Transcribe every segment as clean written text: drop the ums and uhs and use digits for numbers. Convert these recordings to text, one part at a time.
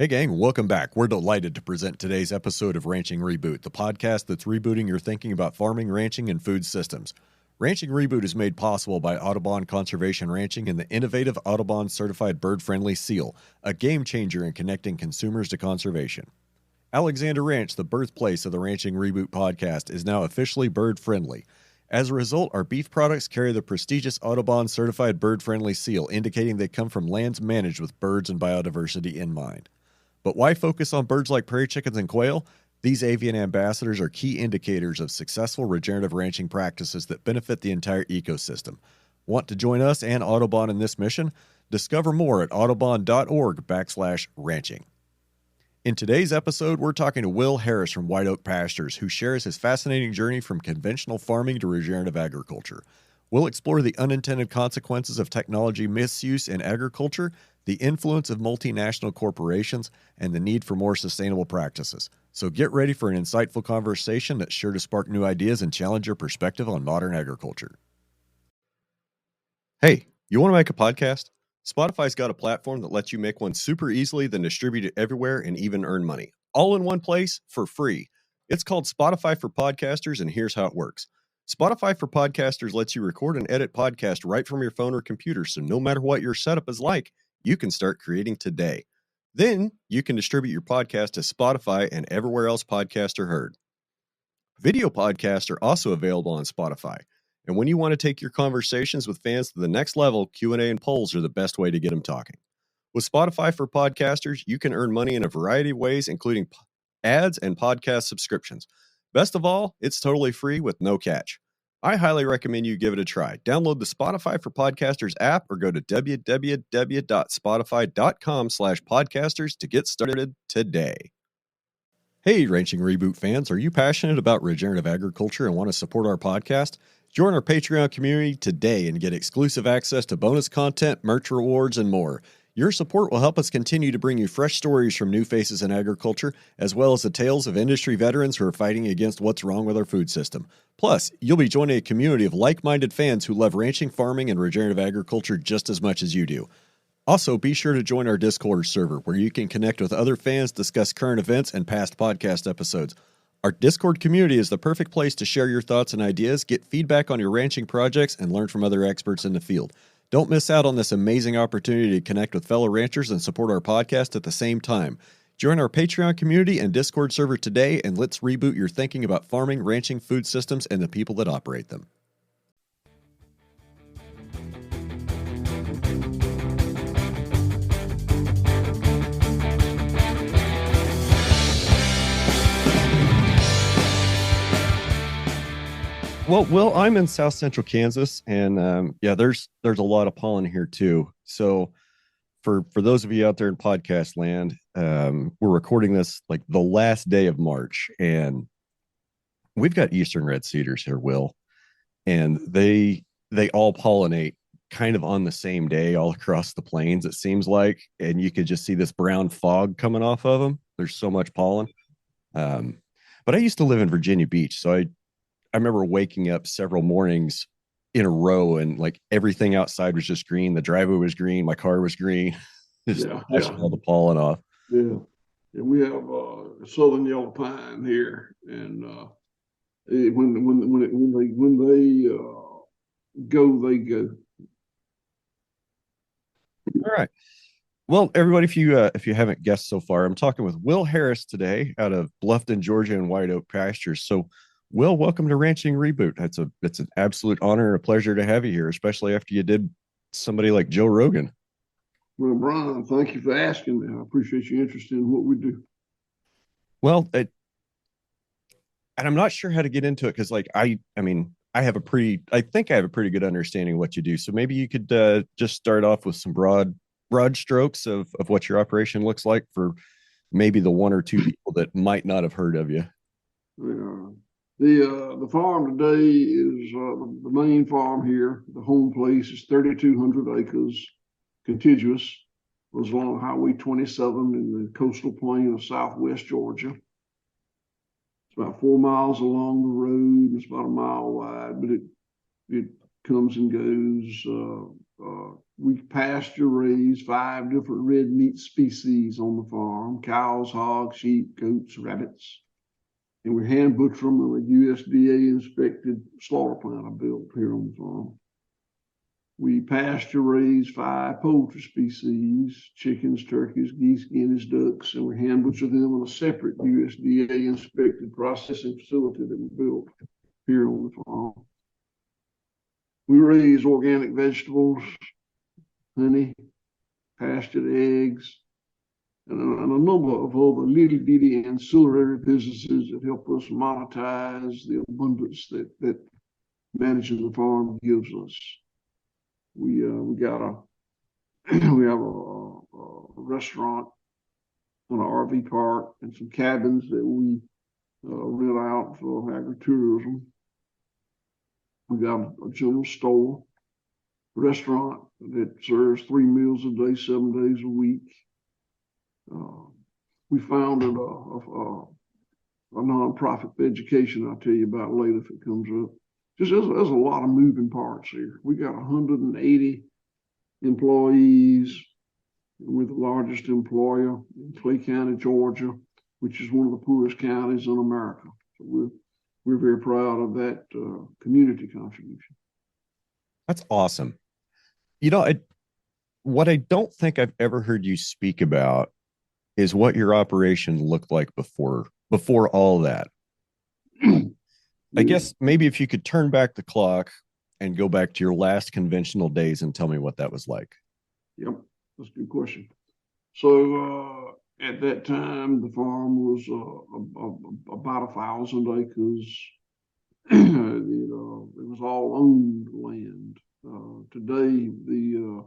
Hey gang, welcome back. We're delighted to present today's episode of Ranching Reboot, the podcast that's rebooting your thinking about farming, ranching, and food systems. Ranching Reboot is made possible by Audubon Conservation Ranching and the innovative Audubon Certified Bird-Friendly Seal, a game changer in connecting consumers to conservation. Alexander Ranch, the birthplace of the Ranching Reboot podcast, is now officially bird-friendly. As a result, our beef products carry the prestigious Audubon Certified Bird-Friendly Seal, indicating they come from lands managed with birds and biodiversity in mind. But why focus on birds like prairie chickens and quail? These avian ambassadors are key indicators of successful regenerative ranching practices that benefit the entire ecosystem. Want to join us and Audubon in this mission? Discover more at audubon.org/ranching. In today's episode, we're talking to Will Harris from White Oak Pastures, who shares his fascinating journey from conventional farming to regenerative agriculture. We'll explore the unintended consequences of technology misuse in agriculture, the influence of multinational corporations, and the need for more sustainable practices. So get ready for an insightful conversation that's sure to spark new ideas and challenge your perspective on modern agriculture. Hey, you want to make a podcast? Spotify's got a platform that lets you make one super easily, then distribute it everywhere and even earn money. All in one place for free. It's called Spotify for Podcasters, and here's how it works. Spotify for Podcasters lets you record and edit podcasts right from your phone or computer, so no matter what your setup is like, you can start creating today. Then you can distribute your podcast to Spotify and everywhere else podcasts are heard. Video podcasts are also available on Spotify. And when you want to take your conversations with fans to the next level, Q&A and polls are the best way to get them talking. With Spotify for Podcasters, you can earn money in a variety of ways, including ads and podcast subscriptions. Best of all, it's totally free with no catch. I highly recommend you give it a try. Download the Spotify for Podcasters app or go to www.spotify.com/podcasters to get started today. Hey, Ranching Reboot fans, are you passionate about regenerative agriculture and want to support our podcast? Join our Patreon community today and get exclusive access to bonus content, merch rewards, and more. Your support will help us continue to bring you fresh stories from new faces in agriculture, as well as the tales of industry veterans who are fighting against what's wrong with our food system. Plus, you'll be joining a community of like-minded fans who love ranching, farming, and regenerative agriculture just as much as you do. Also, be sure to join our Discord server, where you can connect with other fans, discuss current events, and past podcast episodes. Our Discord community is the perfect place to share your thoughts and ideas, get feedback on your ranching projects, and learn from other experts in the field. Don't miss out on this amazing opportunity to connect with fellow ranchers and support our podcast at the same time. Join our Patreon community and Discord server today, and let's reboot your thinking about farming, ranching, food systems, and the people that operate them. Well, Will, I'm in South Central Kansas, and there's a lot of pollen here too. So, for those of you out there in podcast land, we're recording this like the last day of March, and we've got eastern red cedars here, Will, and they all pollinate kind of on the same day all across the plains. It seems like, and you could just see this brown fog coming off of them. There's so much pollen. But I used to live in Virginia Beach, so I remember waking up several mornings in a row and like everything outside was just green. The driveway was green. My car was green. Just pushing all the pollen off. Yeah. And we have southern yellow pine here. And when they go, they go. All right. Well, everybody, if you haven't guessed so far, I'm talking with Will Harris today out of Bluffton, Georgia, and White Oak Pastures. So, Will, welcome to Ranching Reboot. It's an absolute honor and a pleasure to have you here, especially after you did somebody like Joe Rogan. Well, Brian, thank you for asking me. I appreciate your interest in what we do. Well, and I'm not sure how to get into it because, like, I think I have a pretty good understanding of what you do. So maybe you could just start off with some broad strokes of what your operation looks like for maybe the one or two people that might not have heard of you. The farm today is the main farm here. The home place is 3,200 acres, contiguous. It was along Highway 27 in the coastal plain of southwest Georgia. It's about 4 miles along the road. It's about a mile wide, but it comes and goes We pasture raised 5 different red meat species on the farm: cows, hogs, sheep, goats, rabbits. And we hand butcher them in a USDA inspected slaughter plant I built here on the farm. We pasture raise 5 poultry species: chickens, turkeys, geese, guineas, ducks, and we hand butcher them in a separate USDA inspected processing facility that we built here on the farm. We raise organic vegetables, honey, pastured eggs, and a number of other little bitty ancillary businesses that help us monetize the abundance that managing the farm gives us. We got we have a restaurant on an RV park and some cabins that we rent out for agritourism. We got a general store, restaurant that serves 3 meals a day, 7 days a week. We founded a nonprofit for education I'll tell you about later if it comes up. Just there's a lot of moving parts here. We got 180 employees. We're the largest employer in Clay County, Georgia, which is one of the poorest counties in America. So we're very proud of that community contribution. That's awesome. What I don't think I've ever heard you speak about is what your operation looked like before all that. I guess maybe if you could turn back the clock and go back to your last conventional days and tell me what that was like. Yep, that's a good question. So at that time, the farm was about 1,000 acres. It was all owned land. Today, the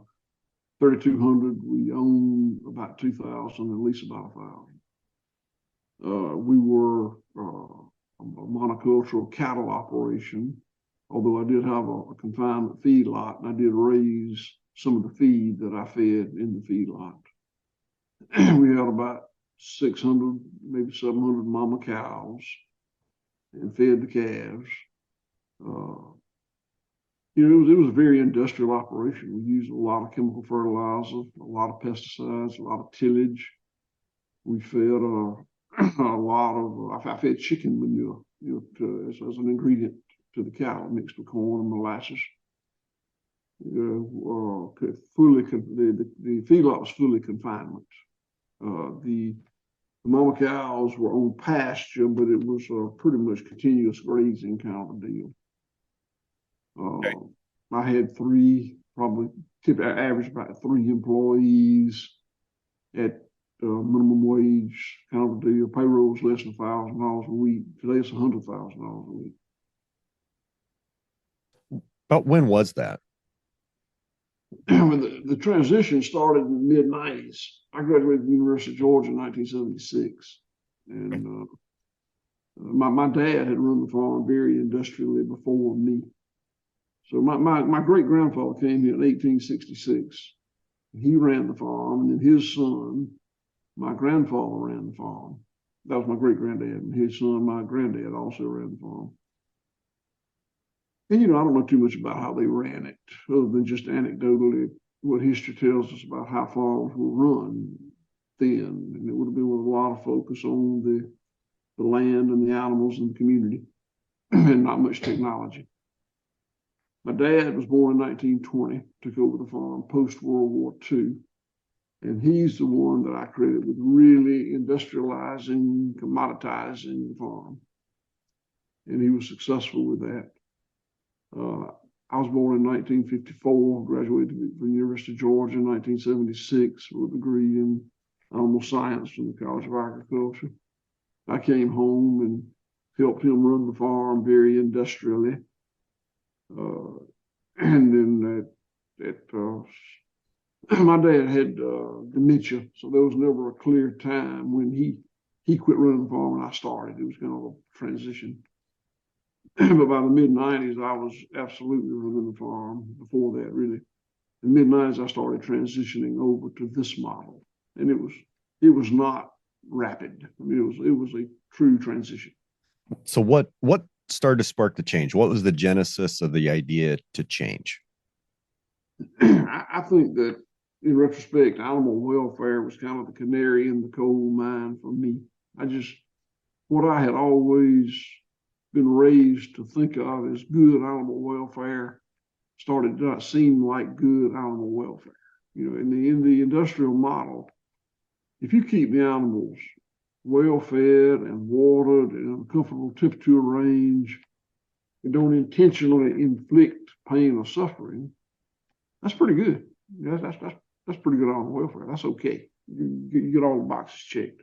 3,200, we own about 2,000, at least about 1,000. We were a monocultural cattle operation, although I did have a confinement feed lot, and I did raise some of the feed that I fed in the feed lot. We had about 600, maybe 700 mama cows and fed the calves. It was a very industrial operation. We used a lot of chemical fertilizer, a lot of pesticides, a lot of tillage. We fed a lot of, I fed chicken manure, as an ingredient to the cattle, mixed with corn and molasses. The feedlot was fully confinement. The mama cows were on pasture, but it was pretty much continuous grazing kind of a deal. Okay. I had average about 3 employees at minimum wage kind of a deal. Payroll was less than $1,000 a week. Today it's $100,000 a week. About when was that? When the transition started in the mid-90s. I graduated from the University of Georgia in 1976. And my dad had run the farm very industrially before me. So my great-grandfather came here in 1866. He ran the farm, and then his son, my grandfather, ran the farm. That was my great-granddad, and his son, my granddad, also ran the farm. And, I don't know too much about how they ran it, other than just anecdotally what history tells us about how farms were run then. And it would have been with a lot of focus on the land and the animals and the community, and not much technology. My dad was born in 1920, took over the farm post-World War II. And he's the one that I credit with really industrializing, commoditizing the farm. And he was successful with that. I was born in 1954, graduated from the University of Georgia in 1976 with a degree in animal science from the College of Agriculture. I came home and helped him run the farm very industrially. And then my dad had dementia, so there was never a clear time when he quit running the farm and I started. It was kind of a transition. But by the mid-90s, I was absolutely running the farm. Before that, really, in the mid-90s, I started transitioning over to this model, and it was not rapid. I mean, it was a true transition. So what started to spark the change? What was the genesis of the idea to change? I think that in retrospect, animal welfare was kind of the canary in the coal mine for me. What I had always been raised to think of as good animal welfare started to not seem like good animal welfare. In the industrial model, if you keep the animals well fed and watered and in a comfortable temperature range and don't intentionally inflict pain or suffering, that's pretty good. That's pretty good animal welfare. That's okay. You get all the boxes checked.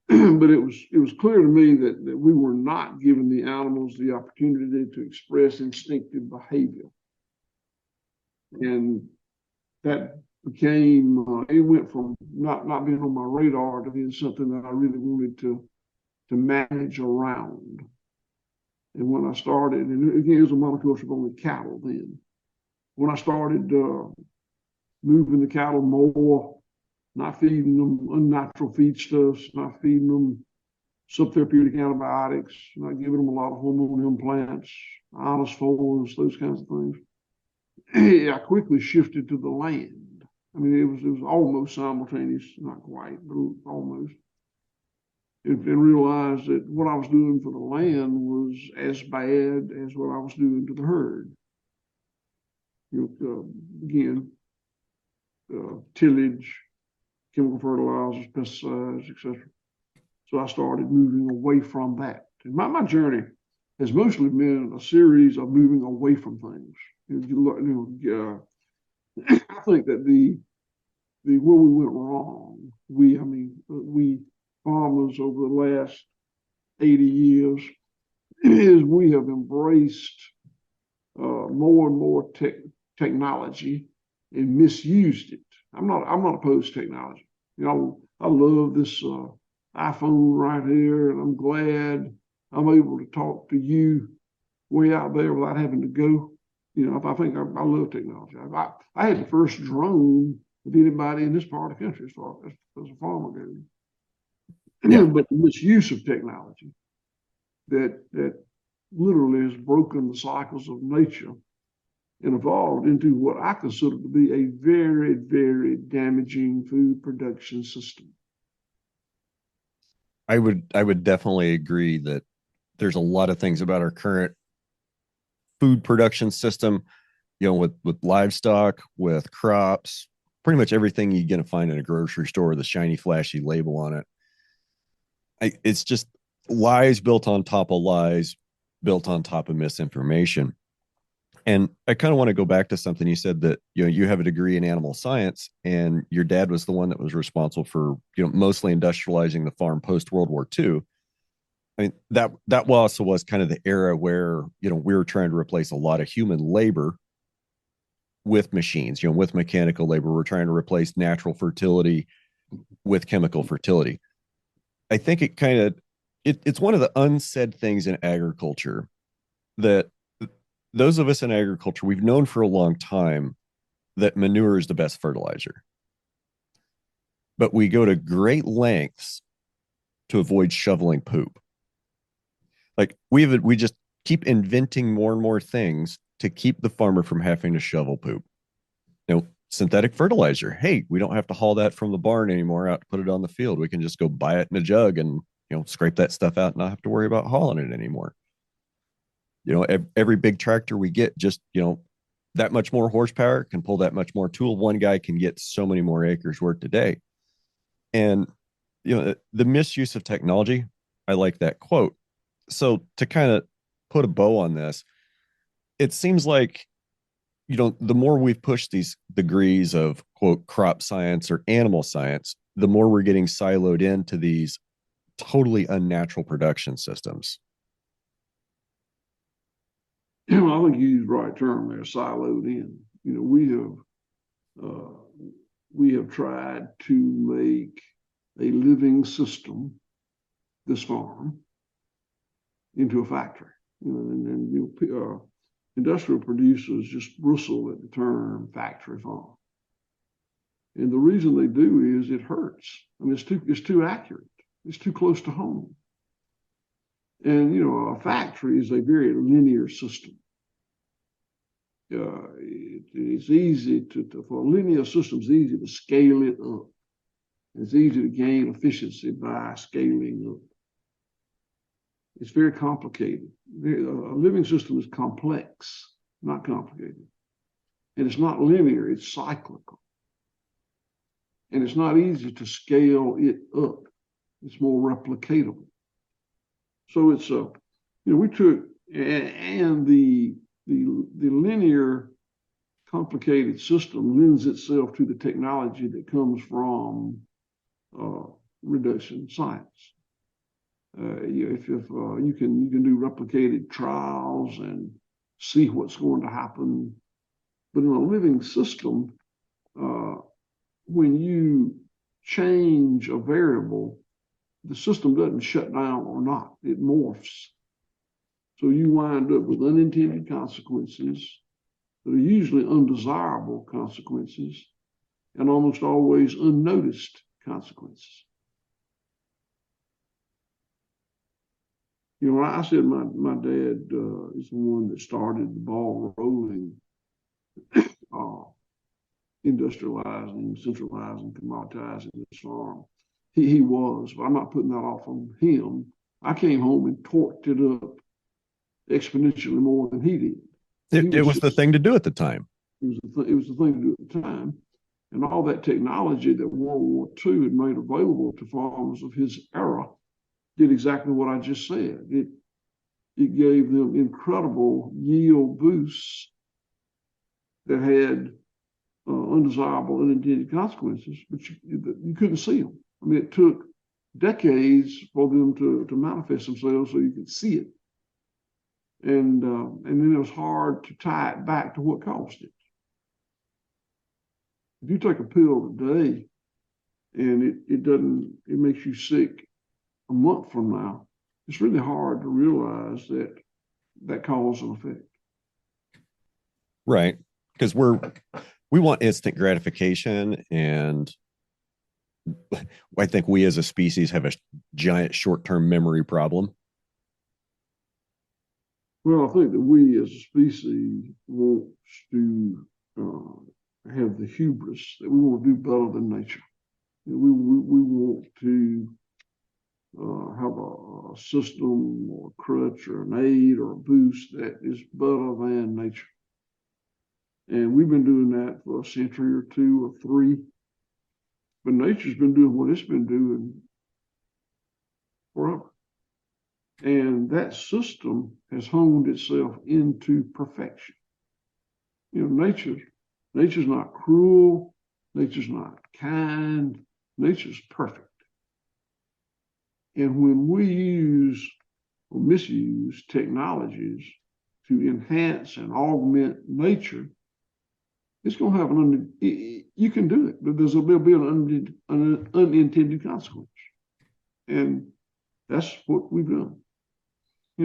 But it was clear to me that we were not giving the animals the opportunity to express instinctive behavior. And that it went from not being on my radar to being something that I really wanted to manage around. And when I started, and again, it was a monoculture of only cattle then. When I started moving the cattle more, not feeding them unnatural feedstuffs, not feeding them subtherapeutic antibiotics, not giving them a lot of hormone implants, ionophores, those kinds of things, I quickly shifted to the land. I mean, it was almost simultaneous, not quite, but almost. And realized that what I was doing for the land was as bad as what I was doing to the herd. Again, tillage, chemical fertilizers, pesticides, etc. So I started moving away from that. And my journey has mostly been a series of moving away from things. I think that the where we went wrong, we farmers over the last 80 years, is we have embraced more and more technology and misused it. I'm not opposed to technology. I love this iPhone right here, and I'm glad I'm able to talk to you way out there without having to go. I think I love technology. I had the first drone of anybody in this part of the country as far as a farmer goes. Yeah. But the misuse of technology that literally has broken the cycles of nature and evolved into what I consider to be a very, very damaging food production system. I would definitely agree that there's a lot of things about our current food production system, with livestock, with crops, pretty much everything you're going to find in a grocery store with a shiny, flashy label on it. It's just lies built on top of lies, built on top of misinformation. And I kind of want to go back to something you said, that you have a degree in animal science, and your dad was the one that was responsible for mostly industrializing the farm post World War II. I mean, that also was kind of the era where we were trying to replace a lot of human labor with machines, with mechanical labor. We're trying to replace natural fertility with chemical fertility. I think it's one of the unsaid things in agriculture that those of us in agriculture, we've known for a long time that manure is the best fertilizer. But we go to great lengths to avoid shoveling poop. Like we just keep inventing more and more things to keep the farmer from having to shovel poop. Synthetic fertilizer. Hey, we don't have to haul that from the barn anymore out to put it on the field. We can just go buy it in a jug and scrape that stuff out and not have to worry about hauling it anymore. Every big tractor we get, just that much more horsepower, can pull that much more tool. One guy can get so many more acres worked a day. And the misuse of technology, I like that quote. So to kind of put a bow on this, it seems like the more we've pushed these degrees of quote crop science or animal science, the more we're getting siloed into these totally unnatural production systems. I think you used the right term there, siloed in. We have tried to make a living system, this farm, into a factory. Industrial producers just bristle at the term factory farm. And the reason they do is it hurts. I mean, it's too accurate. It's too close to home. And, a factory is a very linear system. it's easy for a linear system, it's easy to scale it up. It's easy to gain efficiency by scaling up. It's very complicated. A living system is complex, not complicated. And it's not linear, it's cyclical. And it's not easy to scale it up. It's more replicatable. So it's we took and the linear complicated system lends itself to the technology that comes from reduction science. If you can do replicated trials and see what's going to happen, but in a living system, when you change a variable, the system doesn't shut down or not; it morphs. So you wind up with unintended consequences that are usually undesirable consequences, and almost always unnoticed consequences. I said my dad is the one that started the ball rolling, industrializing, centralizing, commoditizing this farm. He was, but I'm not putting that off on him. I came home and torqued it up exponentially more than he did. It was the thing to do at the time. It was the thing to do at the time. And all that technology that World War II had made available to farmers of his era did exactly what I just said. It gave them incredible yield boosts that had undesirable, unintended consequences, but you couldn't see them. I mean, it took decades for them to manifest themselves so you could see it. And then it was hard to tie it back to what caused it. If you take a pill today and it makes you sick a month from now, it's really hard to realize that cause and effect. Right. Because we want instant gratification, and I think we as a species have a giant short-term memory problem. Well, I think that we as a species want to have the hubris that we want to do better than nature. We want to have a system or a crutch or an aid or a boost that is better than nature. And we've been doing that for a century or two or three. But nature's been doing what it's been doing forever. And that system has honed itself into perfection. Nature's not cruel. Nature's not kind. Nature's perfect. And when we use or misuse technologies to enhance and augment nature, it's going to have you can do it, but there'll be an unintended consequence. And that's what we've done. I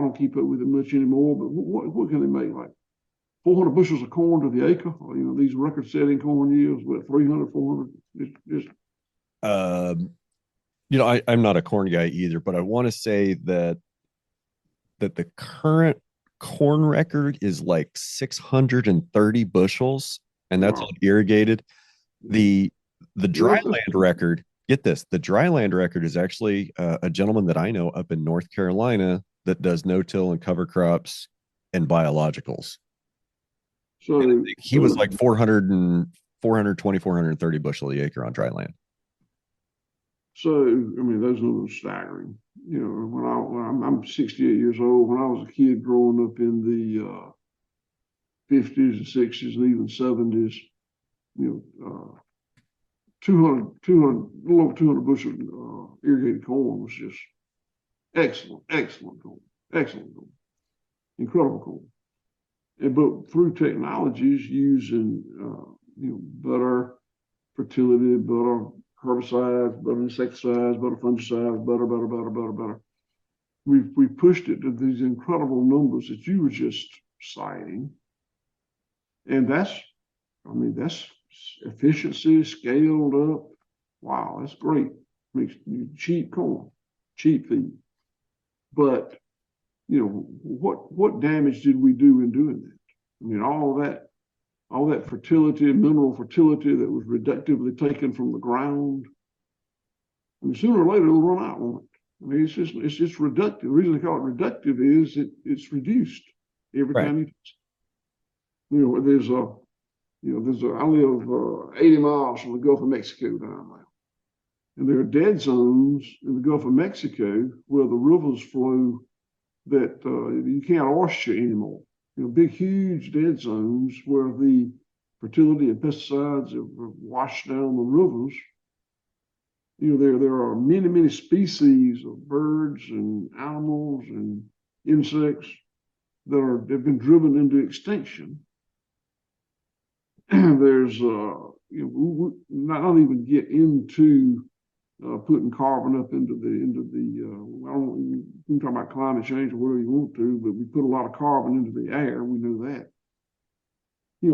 don't keep up with it much anymore, but what can they make? Like 400 bushels of corn to the acre? Or, these record-setting corn yields, what, 300, 400? I'm not a corn guy either, but I want to say that the current corn record is like 630 bushels, and that's all irrigated. The dryland record, get this, the dryland record is actually a gentleman that I know up in North Carolina that does no-till and cover crops and biologicals. So he was like 420, 430 bushel the acre on dryland. So, those numbers are staggering. When I'm 68 years old, when I was a kid growing up in the 50s and 60s and even 70s, 200, 200 bushel irrigated corn was just excellent corn, incredible corn. But through technologies using, better fertility, better herbicides, better insecticides, better fungicides, better. We pushed it to these incredible numbers that you were just citing. And that's efficiency scaled up. Wow, that's great. Makes you cheap corn, cheap feed. But what damage did we do in doing that? I mean, all that fertility, mineral fertility that was reductively taken from the ground. I mean, sooner or later it'll run out, won't it? I mean, it's just reductive. The reason they call it reductive is it's reduced every Right. time you touch it. I live 80 miles from the Gulf of Mexico down there. And there are dead zones in the Gulf of Mexico where the rivers flow that you can't oyster anymore. Big, huge dead zones where the fertility and pesticides have washed down the rivers. There are many, many species of birds and animals and insects that have been driven into extinction. There's not even get into putting carbon up into the I don't, you can talk about climate change or whatever you want to, but we put a lot of carbon into the air. We know that.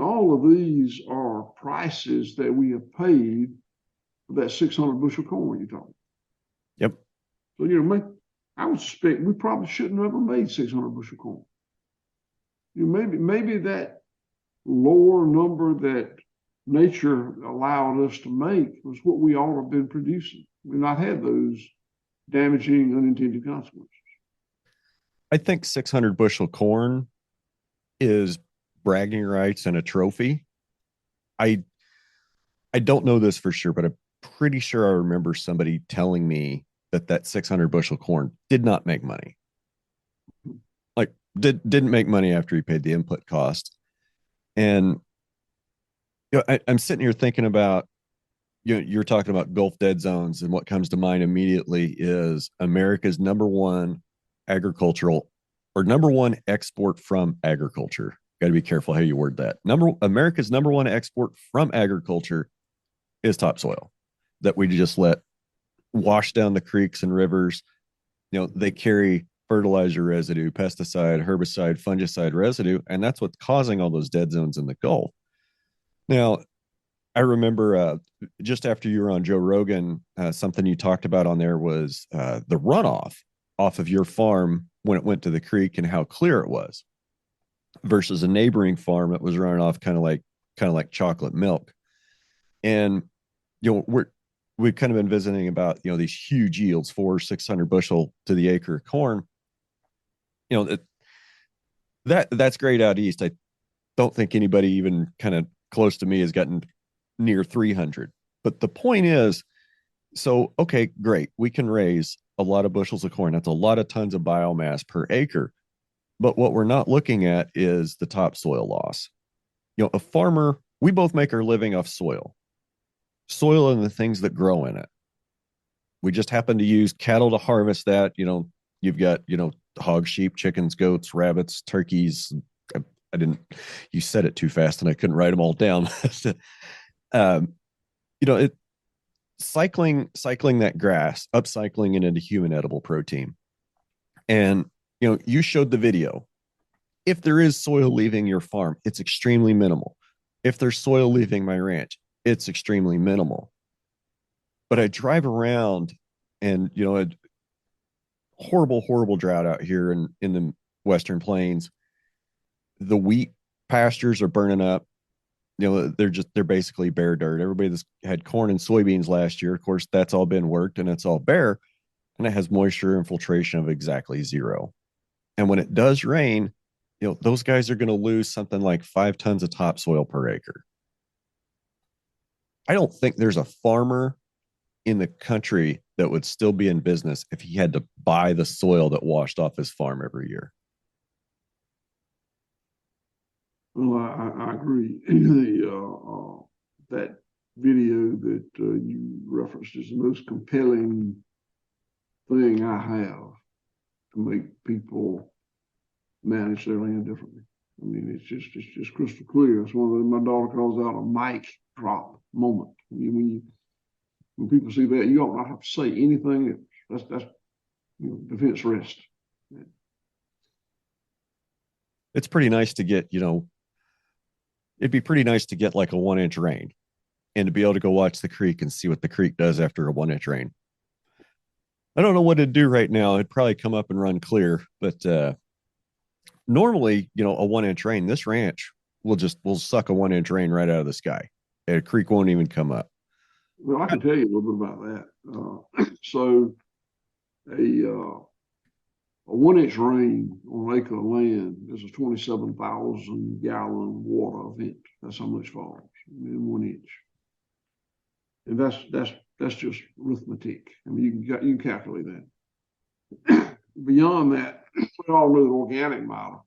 All of these are prices that we have paid for that 600 bushel corn you're talking. Yep. So I would suspect we probably shouldn't have ever made 600 bushel corn. Maybe that lower number that nature allowed us to make was what we ought to have been producing. We've not had those damaging unintended consequences. I think 600 bushel corn is bragging rights and a trophy. I don't know this for sure, but I'm pretty sure I remember somebody telling me that 600 bushel corn did not make money. Like didn't make money after he paid the input cost. And I'm sitting here thinking about, you're talking about Gulf dead zones, and what comes to mind immediately is America's number one export from agriculture. Got to be careful how you word that. America's number one export from agriculture is topsoil that we just let wash down the creeks and rivers. They carry fertilizer residue, pesticide, herbicide, fungicide residue, and that's what's causing all those dead zones in the Gulf. Now, I remember just after you were on Joe Rogan, something you talked about on there was the runoff off of your farm when it went to the creek and how clear it was versus a neighboring farm that was running off kind of like chocolate milk. And we've kind of been visiting about these huge yields, 400-600 bushel to the acre corn. That's great out east. I don't think anybody even kind of close to me has gotten near 300. But the point is, so, okay, great. We can raise a lot of bushels of corn. That's a lot of tons of biomass per acre. But what we're not looking at is the topsoil loss. A farmer, we both make our living off soil and the things that grow in it. We just happen to use cattle to harvest that. You've got, hog, sheep, chickens, goats, rabbits, turkeys. You said it too fast and I couldn't write them all down. Cycling that grass, upcycling it into human edible protein. And, you showed the video. If there is soil leaving your farm, it's extremely minimal. If there's soil leaving my ranch, it's extremely minimal. But I drive around and, a horrible drought out here in the Western Plains. The wheat pastures are burning up. They're basically bare dirt. Everybody that's had corn and soybeans last year, of course, that's all been worked and it's all bare, and it has moisture infiltration of exactly zero. And when it does rain, those guys are going to lose something like 5 tons of topsoil per acre. I don't think there's a farmer in the country that would still be in business if he had to buy the soil that washed off his farm every year. Well, I agree. That video that you referenced is the most compelling thing I have to make people manage their land differently. I mean, it's just crystal clear. It's one of my daughter calls out a mic drop moment. I mean, when people see that, you don't have to say anything else. That's defense rest. Yeah. It's pretty nice to get, it'd be pretty nice to get like a 1-inch rain and to be able to go watch the creek and see what the creek does after a 1-inch rain. I don't know what it'd do right now. It'd probably come up and run clear, but normally, a 1 inch rain, this ranch will suck a 1 inch rain right out of the sky. A creek won't even come up. Well, I can tell you a little bit about that. So a 1 inch rain on an acre of land is a 27,000 gallon water event. That's how much falls in 1 inch. And that's just arithmetic. I mean, you can calculate that. Beyond that, we all know that organic matter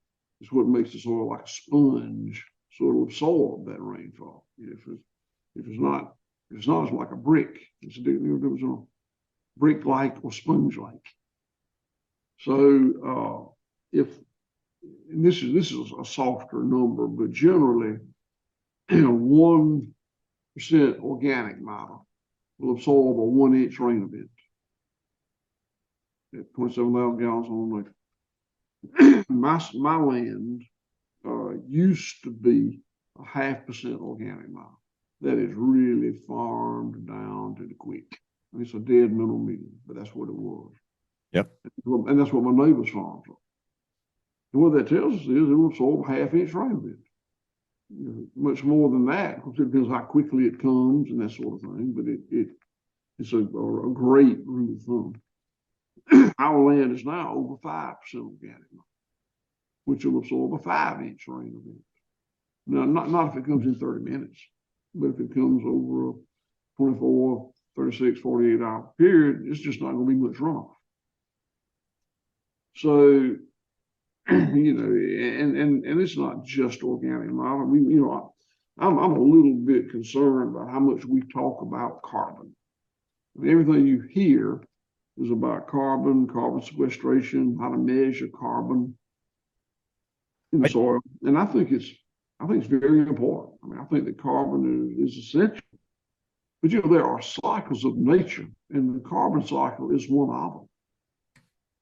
is what makes the soil like a sponge, so it'll absorb that rainfall. If it's not it's like a brick. It's a difference on brick-like or sponge-like. So if and this is a softer number, but generally 1% organic matter will absorb a 1 inch rain event at 27,000 gallons on an acre. My land used to be a 0.5% organic matter. That is really farmed down to the quick. It's a dead mineral medium, but that's what it was. Yep. And that's what my neighbor's farms are. And what that tells us is it will absorb a 1/2 inch rain event. Much more than that, because it depends how quickly it comes and that sort of thing, but it's a great rule of thumb. Our land is now over 5% organic, which will absorb a 5 inch rain event. Now, not if it comes in 30 minutes, but if it comes over a 24, 36, 48-hour period, it's just not going to be much runoff. So, and it's not just organic matter. I'm a little bit concerned about how much we talk about carbon. I mean, everything you hear is about carbon sequestration, how to measure carbon in the soil, and I think it's very important. I mean, I think that carbon is essential. But there are cycles of nature, and the carbon cycle is one of them.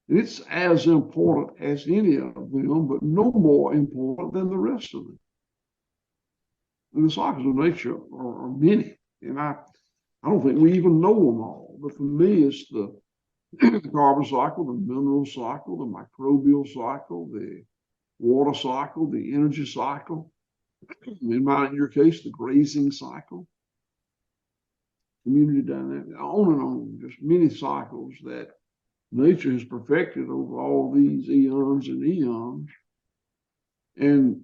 And it's as important as any of them, but no more important than the rest of them. And the cycles of nature are many, and I don't think we even know them all. But for me, it's the carbon cycle, the mineral cycle, the microbial cycle, the water cycle, the energy cycle. In your case, the grazing cycle, community dynamic, on and on, just many cycles that nature has perfected over all these eons and eons. And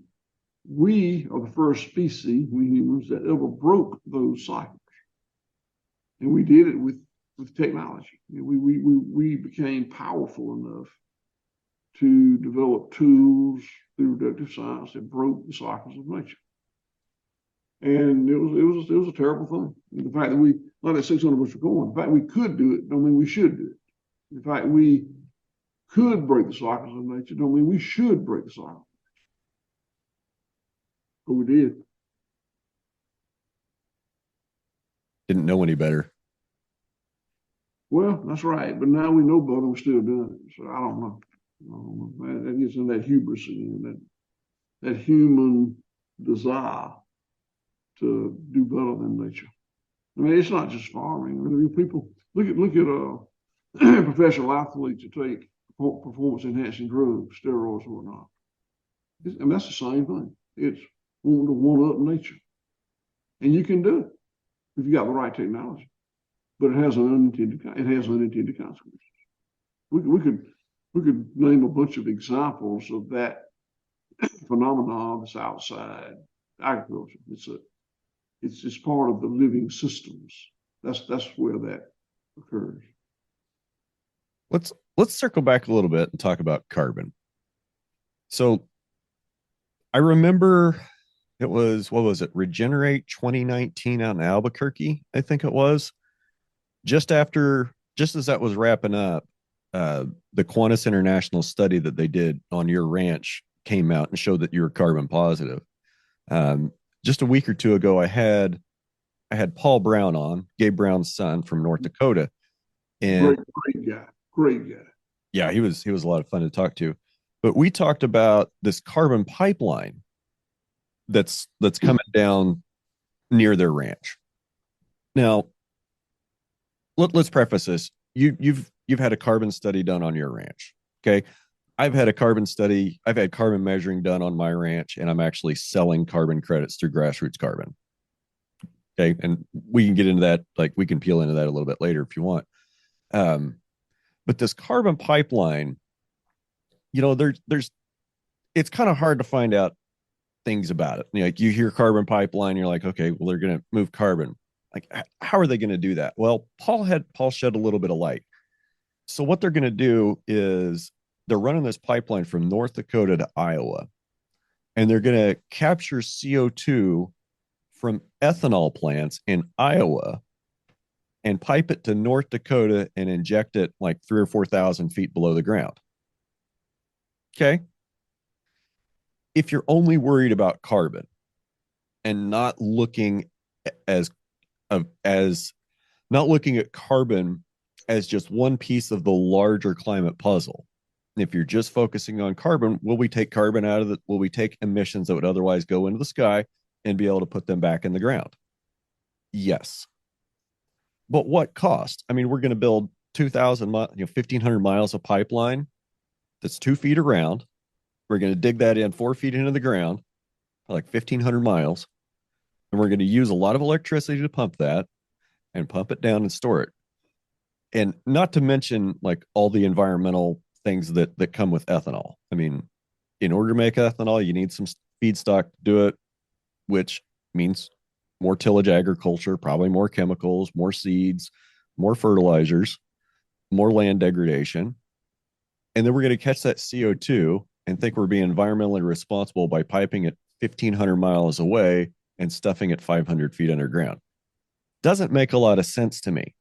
we are the first species, we humans, that ever broke those cycles. And we did it with technology. We became powerful enough to develop tools through reductive science that broke the cycles of nature. And it was a terrible thing. And the fact that we let that 600 bushel going, the fact we could do it don't mean we should do it. The fact we could break the cycles of nature don't mean we should break the cycle. But we did. Didn't know any better. Well, that's right. But now we know better, we're still doing it. So I don't know. That gets in that hubris again, that human desire to do better than nature. I mean, it's not just farming. I mean, people look at professional athletes that take performance-enhancing drugs, steroids, and whatnot. I mean, that's the same thing. It's wanting to one-up nature, and you can do it if you got the right technology. But it has unintended consequences. We could name a bunch of examples of that phenomenon that's outside agriculture. It's part of the living systems. That's where that occurs. Let's circle back a little bit and talk about carbon. So I remember it was, what was it? Regenerate 2019 out in Albuquerque, I think it was. Just as that was wrapping up, the Qantas International study that they did on your ranch came out and showed that you were carbon positive. Just a week or two ago, I had Paul Brown on, Gabe Brown's son from North Dakota, and great guy. Yeah, he was a lot of fun to talk to. But we talked about this carbon pipeline that's coming down near their ranch. Now, let's preface this. You've had a carbon study done on your ranch. Okay. I've had a carbon study. I've had carbon measuring done on my ranch, and I'm actually selling carbon credits through Grassroots Carbon. Okay, and we can get into that. Like we can peel into that a little bit later if you want. Um, but this carbon pipeline, there's it's kind of hard to find out things about it. Like you hear carbon pipeline, you're like, okay, well they're going to move carbon. Like how are they going to do that? Well, Paul shed a little bit of light. So what they're going to do is they're running this pipeline from North Dakota to Iowa, and they're going to capture CO2 from ethanol plants in Iowa and pipe it to North Dakota and inject it like 3 or 4 thousand feet below the ground. Okay. If you're only worried about carbon and not looking as as not looking at carbon as just one piece of the larger climate puzzle. If you're just focusing on carbon, will we take carbon out of the, will we take emissions that would otherwise go into the sky and be able to put them back in the ground? Yes. But what cost? I mean, we're going to build 1,500 miles of pipeline that's 2 feet around. We're going to dig that in 4 feet into the ground, like 1,500 miles. And we're going to use a lot of electricity to pump that and pump it down and store it. And not to mention like all the environmental things that come with ethanol. I mean, in order to make ethanol, you need some feedstock to do it, which means more tillage agriculture, probably more chemicals, more seeds, more fertilizers, more land degradation. And then we're going to catch that CO2 and think we're being environmentally responsible by piping it 1,500 miles away and stuffing it 500 feet underground. Doesn't make a lot of sense to me.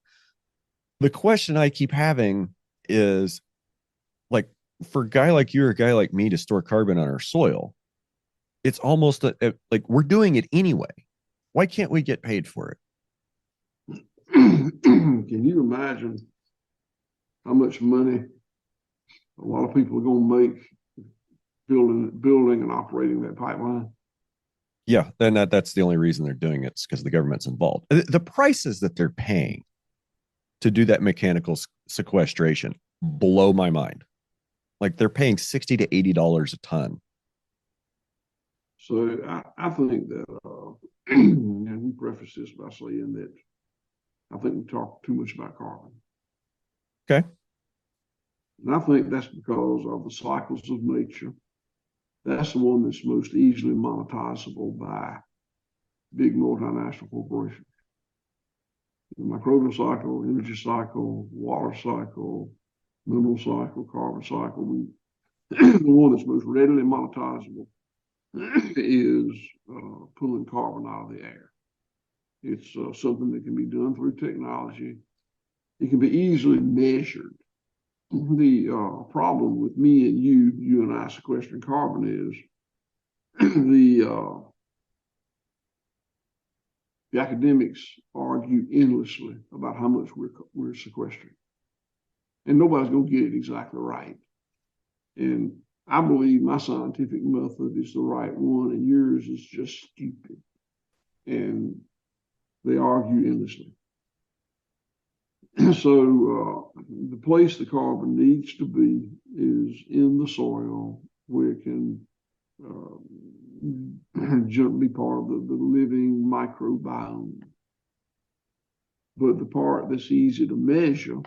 The question I keep having is like, for a guy like you or a guy like me to store carbon on our soil, it's almost like we're doing it anyway. Why can't we get paid for it? Can you imagine how much money a lot of people are going to make building and operating that pipeline? Yeah, then that's the only reason they're doing it, is because the government's involved. The prices that they're paying to do that mechanical sequestration blow my mind. Like they're paying $60 to $80 a ton. So I think that, and we preface this by saying that I think we talk too much about carbon. Okay. And I think that's because of the cycles of nature. That's the one that's most easily monetizable by big multinational corporations. The microbial cycle, energy cycle, water cycle, mineral cycle, carbon cycle. The one that's most readily monetizable is pulling carbon out of the air. It's something that can be done through technology. It can be easily measured. The problem with me and you and I sequestering carbon is the academics argue endlessly about how much we're sequestering, and nobody's going to get it exactly right. And I believe my scientific method is the right one, and yours is just stupid. And they argue endlessly. So the place the carbon needs to be is in the soil where it can be part of the living microbiome. But the part that's easy to measure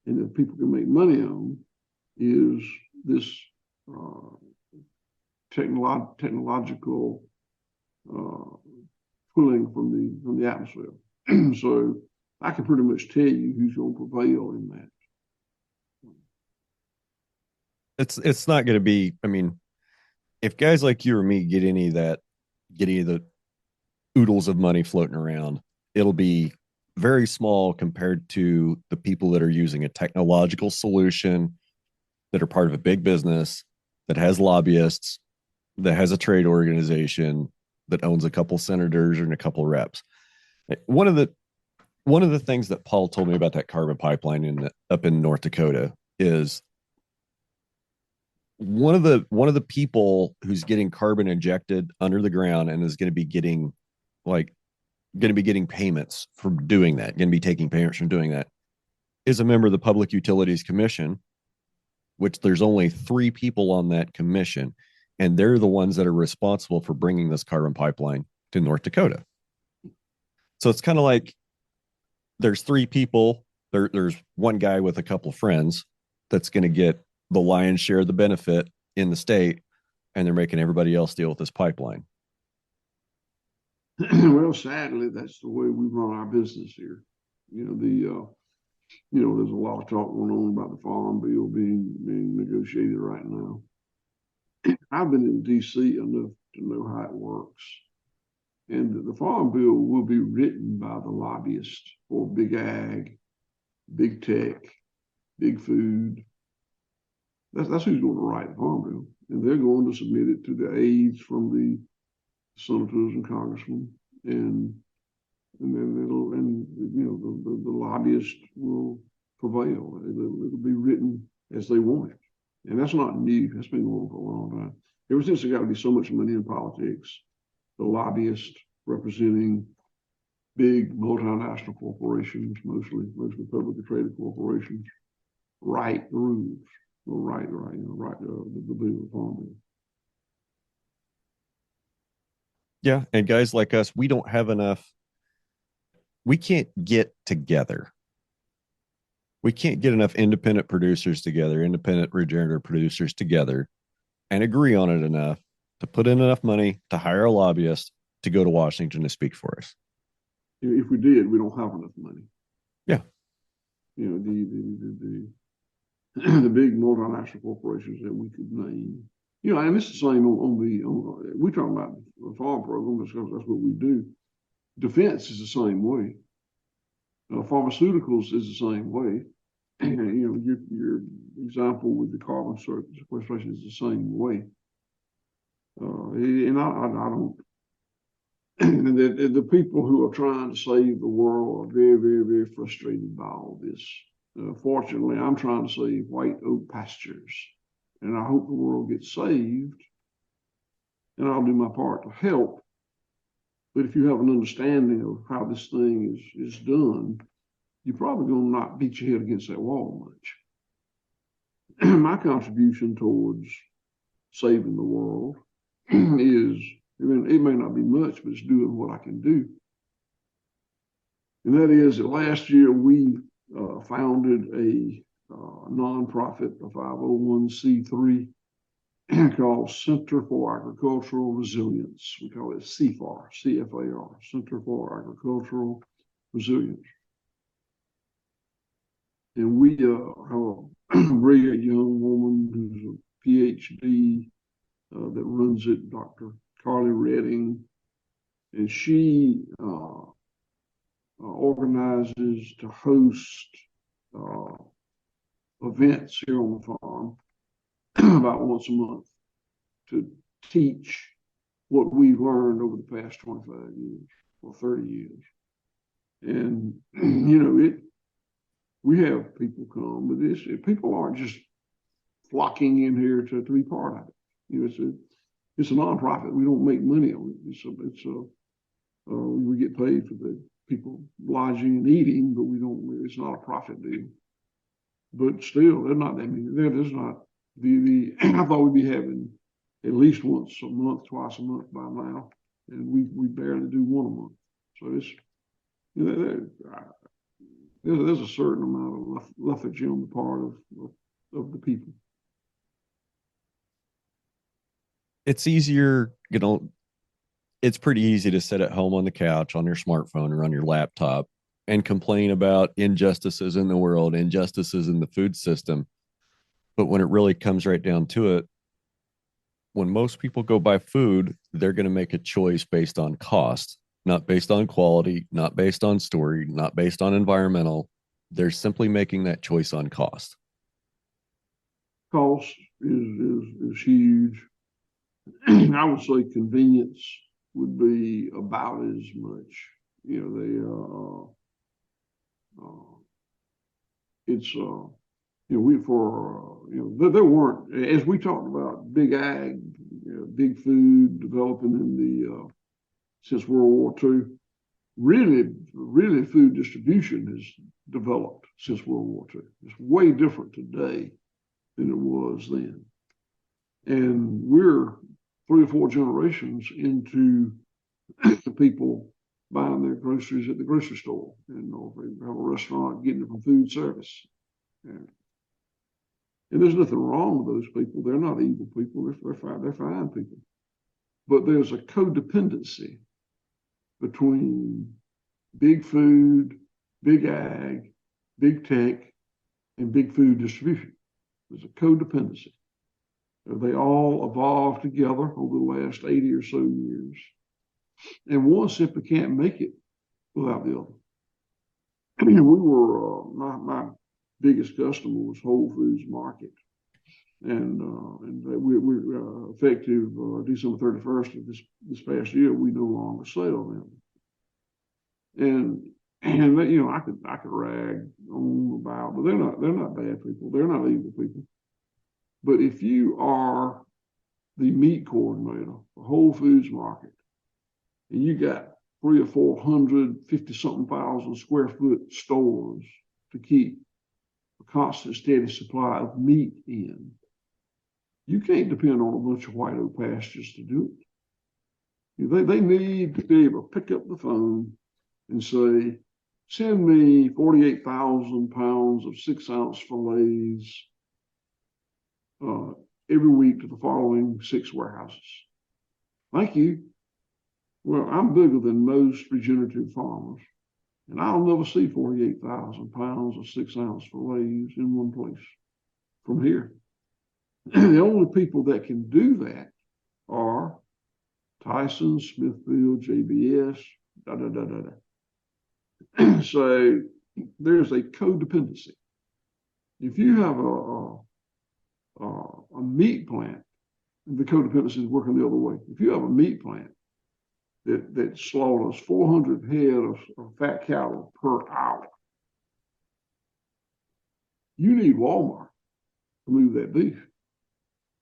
and that people can make money on is this technological pulling from the atmosphere. So I can pretty much tell you who's going to prevail in that. It's not going to be. I mean, if guys like you or me get any of the oodles of money floating around, it'll be very small compared to the people that are using a technological solution, that are part of a big business, that has lobbyists, that has a trade organization, that owns a couple senators and a couple reps. One of the things that Paul told me about that carbon pipeline up in North Dakota is one of the people who's getting carbon injected under the ground and is going to be getting payments for doing that, going to be taking payments from doing that, is a member of the Public Utilities Commission which there's only 3 people on that commission, and they're the ones that are responsible for bringing this carbon pipeline to North Dakota. So it's kind of like there's 3 people, there's one guy with a couple of friends that's going to get the lion's share of the benefit in the state, and they're making everybody else deal with this pipeline. Well, sadly, that's the way we run our business here. There's a lot of talk going on about the farm bill being negotiated right now. I've been in D.C. enough to know how it works. And the farm bill will be written by the lobbyists for big ag, big tech, big food. That's who's going to write the farm bill. And they're going to submit it to the aides from the senators and congressmen. And then the lobbyists will prevail. It'll be written as they want it. And that's not new. That's been going on for a long time. Ever since there got to be so much money in politics, the lobbyists representing big multinational corporations, mostly publicly traded corporations, write the rules, or write the bill, the farm bill. Yeah, and guys like us, we don't have enough. We can't get together. We can't get enough independent producers together, independent regenerative producers together, and agree on it enough to put in enough money to hire a lobbyist to go to Washington to speak for us. If we did, we don't have enough money. Yeah. The big multinational corporations that we could name. And it's the same on we're talking about the farm program because that's what we do. Defense is the same way. Pharmaceuticals is the same way. Your example with the carbon sequestration is the same way. And I don't. And the people who are trying to save the world are very, very, very frustrated by all this. Fortunately, I'm trying to save white oak pastures, and I hope the world gets saved. And I'll do my part to help. But if you have an understanding of how this thing is done, you're probably going to not beat your head against that wall much. My contribution towards saving the world is, it may not be much, but it's doing what I can do. And that is that last year we founded a nonprofit, a 501c3 called Center for Agricultural Resilience. We call it CFAR, C-F-A-R, Center for Agricultural Resilience. And we have a brilliant young woman who's a PhD that runs it, Dr. Carly Redding, and she organizes to host events here on the farm about once a month to teach what we've learned over the past 25 years or 30 years. And, we have people come, but people aren't just flocking in here to be part of it. It's a nonprofit. We don't make money on it. We get paid for the people lodging and eating, but it's not a profit deal. But still, there's not that many. There's not I thought we'd be having at least once a month, twice a month by now, and we barely do one a month. So it's there's a certain amount of lethargy on the part of the people. It's easier, it's pretty easy to sit at home on the couch on your smartphone or on your laptop and complain about injustices in the world, injustices in the food system. But when it really comes right down to it, when most people go buy food, they're going to make a choice based on cost, not based on quality, not based on story, not based on environmental. They're simply making that choice on cost. Cost is huge. I would say convenience would be about as much. There weren't, as we talked about, big ag, big food developing in the since World War II. Really, food distribution has developed since World War II. It's way different today than it was then. And we're 3 or 4 generations into people buying their groceries at the grocery store, and or if they have a restaurant, getting it from food service. And there's nothing wrong with those people. They're not evil people. They're fine people. But there's a codependency between big food, big ag, big tech, and big food distribution. There's a codependency. They all evolved together over the last 80 or so years. And one simply can't make it without the other. We were, my biggest customer was Whole Foods Market. And we're effective December 31st of this past year, we no longer sell them. And you know, I could rag on about, but they're not bad people. They're not evil people. But if you are the meat coordinator for Whole Foods Market, and you got 300 or 450-something thousand square foot stores to keep a constant, steady supply of meat in, you can't depend on a bunch of white oak pastures to do it. They need to be able to pick up the phone and say, send me 48,000 pounds of 6-ounce fillets every week to the following 6 warehouses. Thank you. Well, I'm bigger than most regenerative farmers, and I'll never see 48,000 pounds of 6-ounce fillets in one place from here. The only people that can do that are Tyson, Smithfield, JBS, So there's a codependency. If you have a meat plant, the codependency is working the other way. If you have a meat plant that slaughters 400 head of fat cattle per hour, you need Walmart to move that beef.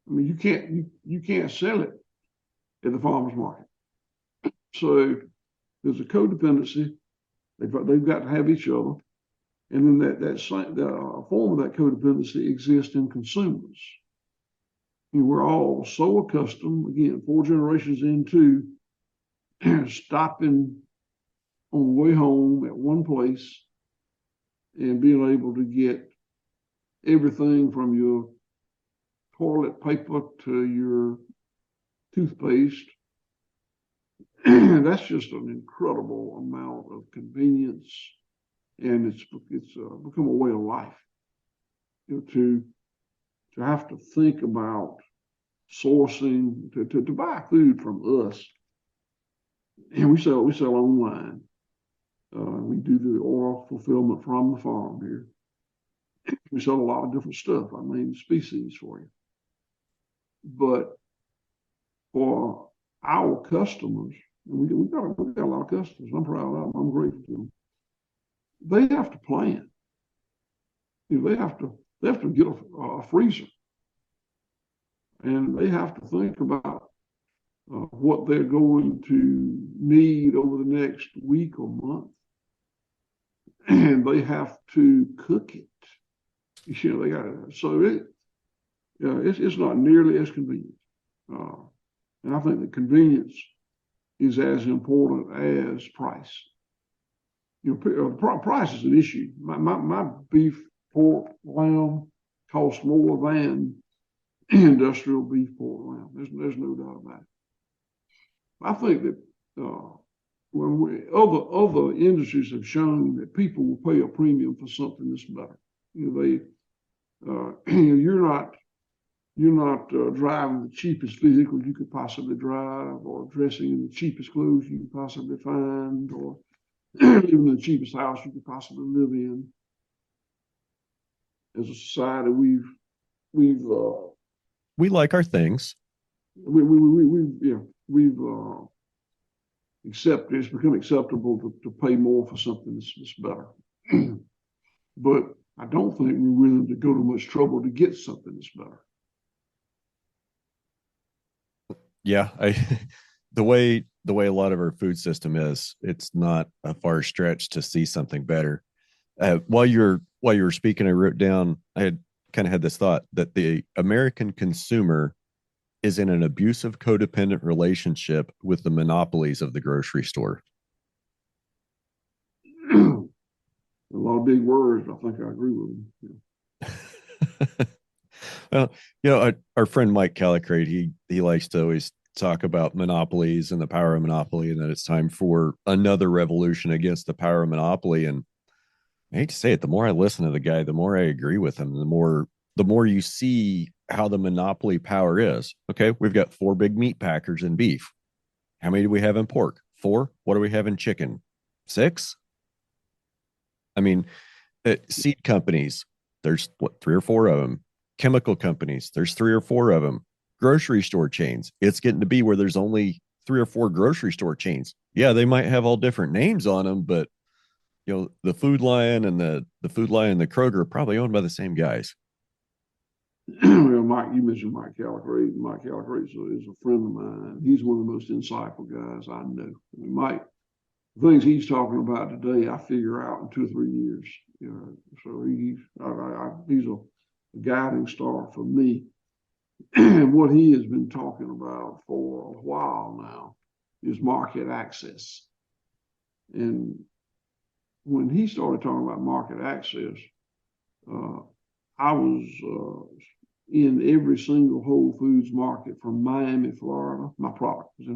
I mean, you can't sell it at the farmer's market. So there's a codependency. They've got to have each other, and then that form of that codependency exists in consumers. And we're all so accustomed, again, 4 generations into stopping on the way home at one place and being able to get everything from your toilet paper to your toothpaste. That's just an incredible amount of convenience, and it's become a way of life. You know, to have to think about sourcing to buy food from us, and we sell online. We do the oral fulfillment from the farm here. We sell a lot of different stuff. I named species for you, but for our customers, we got a lot of customers. I'm proud of them. I'm grateful to them. They have to plan. You know, they have to get a freezer, and they have to think about what they're going to need over the next week or month, and they have to cook it. You know, they got to, so it's not nearly as convenient, and I think the convenience is as important as price. You know, price is an issue. My beef, pork, lamb costs more than industrial beef, pork, lamb. There's no doubt about it. I think that when other industries have shown that people will pay a premium for something that's better. You know, you're not driving the cheapest vehicle you could possibly drive, or dressing in the cheapest clothes you could possibly find, or living in the cheapest house you could possibly live in. As a society, we like our things. We've accepted. It's become acceptable to pay more for something that's better. But I don't think we're willing to go to much trouble to get something that's better. Yeah, the way a lot of our food system is, it's not a far stretch to see something better. While you were speaking, I wrote down, I had kind of had this thought that the American consumer is in an abusive codependent relationship with the monopolies of the grocery store. A lot of big words. I think I agree with them. Yeah. Well, our friend Mike Calicrate, he likes to always talk about monopolies and the power of monopoly, and that it's time for another revolution against the power of monopoly. And I hate to say it, the more I listen to the guy, the more I agree with him. The more you see how the monopoly power is. Okay, we've got 4 big meat packers in beef. How many do we have in pork? 4. What do we have in chicken? 6. I mean, seed companies, there's what, 3 or 4 of them. Chemical companies, there's 3 or 4 of them. Grocery store chains, it's getting to be where there's only 3 or 4 grocery store chains. Yeah, they might have all different names on them, but the Food Lion and the Food Lion and the Kroger are probably owned by the same guys. Well, Mike, you mentioned Mike Calicrate. Mike Calicrate is a friend of mine. He's one of the most insightful guys I know. I mean, Mike, the things he's talking about today, I figure out in 2 or 3 years. So he's a guiding star for me. And what he has been talking about for a while now is market access. And when he started talking about market access, I was in every single Whole Foods market from Miami, Florida. My product was in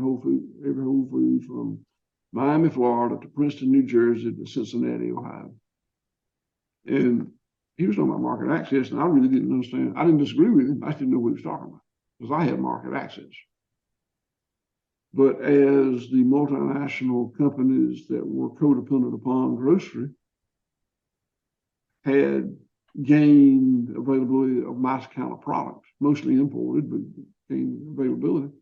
every Whole Foods from Miami, Florida to Princeton, New Jersey to Cincinnati, Ohio. And he was talking about market access, and I really didn't understand. I didn't disagree with him. I just didn't know what he was talking about because I had market access. But as the multinational companies that were codependent upon grocery had gained availability of my kind of products, mostly imported, but gained availability,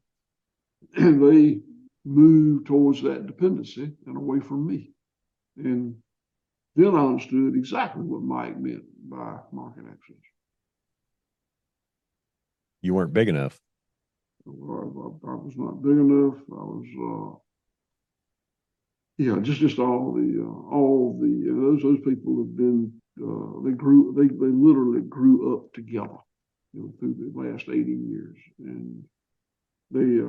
and they moved towards that dependency and away from me. And then I understood exactly what Mike meant by market access. You weren't big enough. I was not big enough. I was, just all the those people have been they literally grew up together, through the last 80 years, and they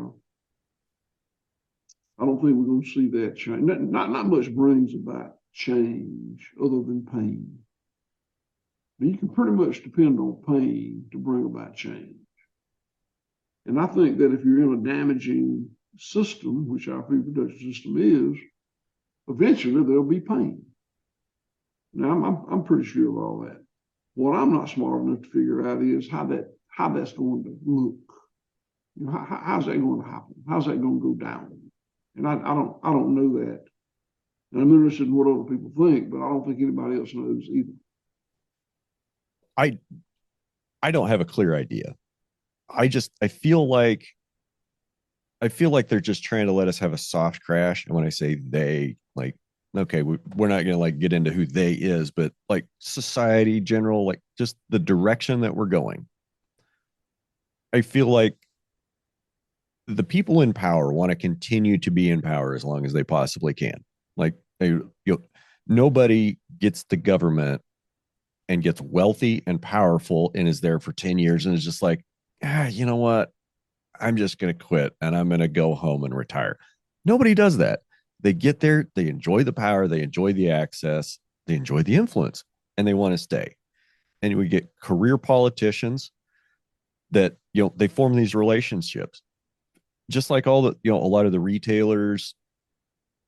I don't think we're going to see that change. Not much brings about change other than pain. I mean, you can pretty much depend on pain to bring about change. And I think that if you're in a damaging system, which our food production system is, eventually there'll be pain. Now, I'm pretty sure of all that. What I'm not smart enough to figure out is how that's going to look. How's that going to happen? How's that going to go down? And I don't know that. And I'm interested in what other people think, but I don't think anybody else knows either. I don't have a clear idea. I feel like they're just trying to let us have a soft crash. And when I say they, like, okay, we're not gonna like get into who they is, but like society general, like just the direction that we're going. I feel like the people in power want to continue to be in power as long as they possibly can. Like nobody gets the government and gets wealthy and powerful and is there for 10 years and is just like, you know what? I'm just going to quit and I'm going to go home and retire. Nobody does that. They get there, they enjoy the power, they enjoy the access, they enjoy the influence, and they want to stay. And we get career politicians that, they form these relationships. Just like all the, a lot of the retailers,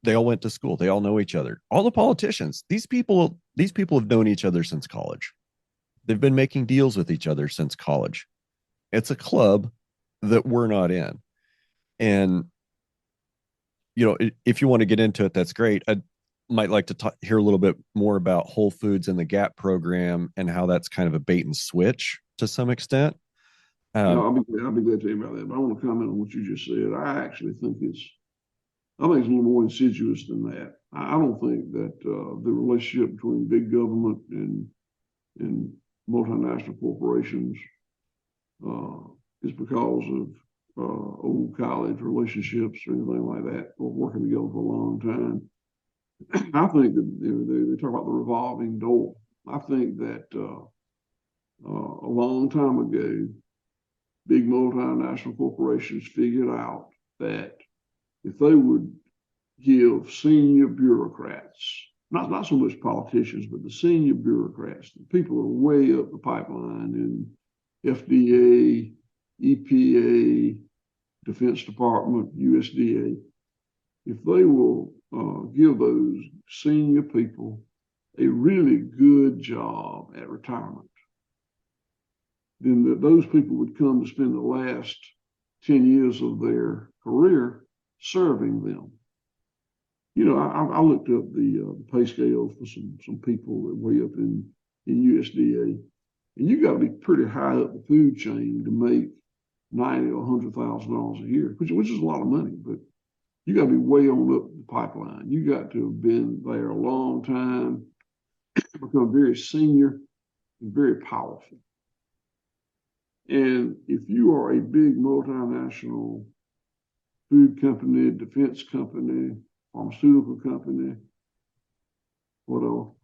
they all went to school. They all know each other. All the politicians, these people have known each other since college. They've been making deals with each other since college. It's a club that we're not in. And, if you want to get into it, that's great. I might like to hear a little bit more about Whole Foods and the GAP program and how that's kind of a bait and switch to some extent. No, I'll be glad to hear about that. But I want to comment on what you just said. I think it's a little more insidious than that. I don't think that the relationship between big government and multinational corporations is because of old college relationships or anything like that, or working together for a long time. I think that they talk about the revolving door. I think that a long time ago, big multinational corporations figured out that if they would give senior bureaucrats, not so much politicians, but the senior bureaucrats, the people that are way up the pipeline in FDA, EPA, Defense Department, USDA, if they will give those senior people a really good job at retirement, then those people would come to spend the last 10 years of their career serving them. You know, I looked up the pay scale for some people that way up in USDA, and you got to be pretty high up the food chain to make $90,000 or $100,000 a year, which is a lot of money. But you got to be way on up the pipeline. You got to have been there a long time, become very senior and very powerful. And if you are a big multinational food company, defense company, pharmaceutical company, what else?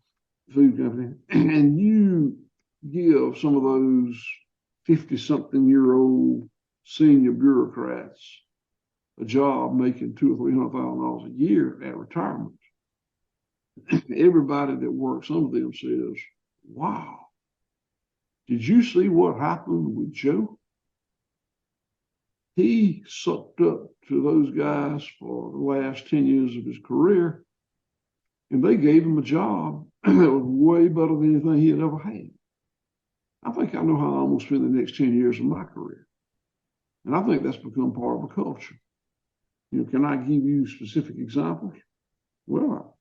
Food company, and you give some of those 50-something-year-old senior bureaucrats a job making $200,000 or $300,000 a year at retirement, everybody that works under them says, "Wow, did you see what happened with Joe? He sucked up to those guys for the last 10 years of his career, and they gave him a job that was way better than anything he had ever had. I think I know how I'm going to spend the next 10 years of my career." And I think that's become part of a culture. You know, can I give you specific examples? Well,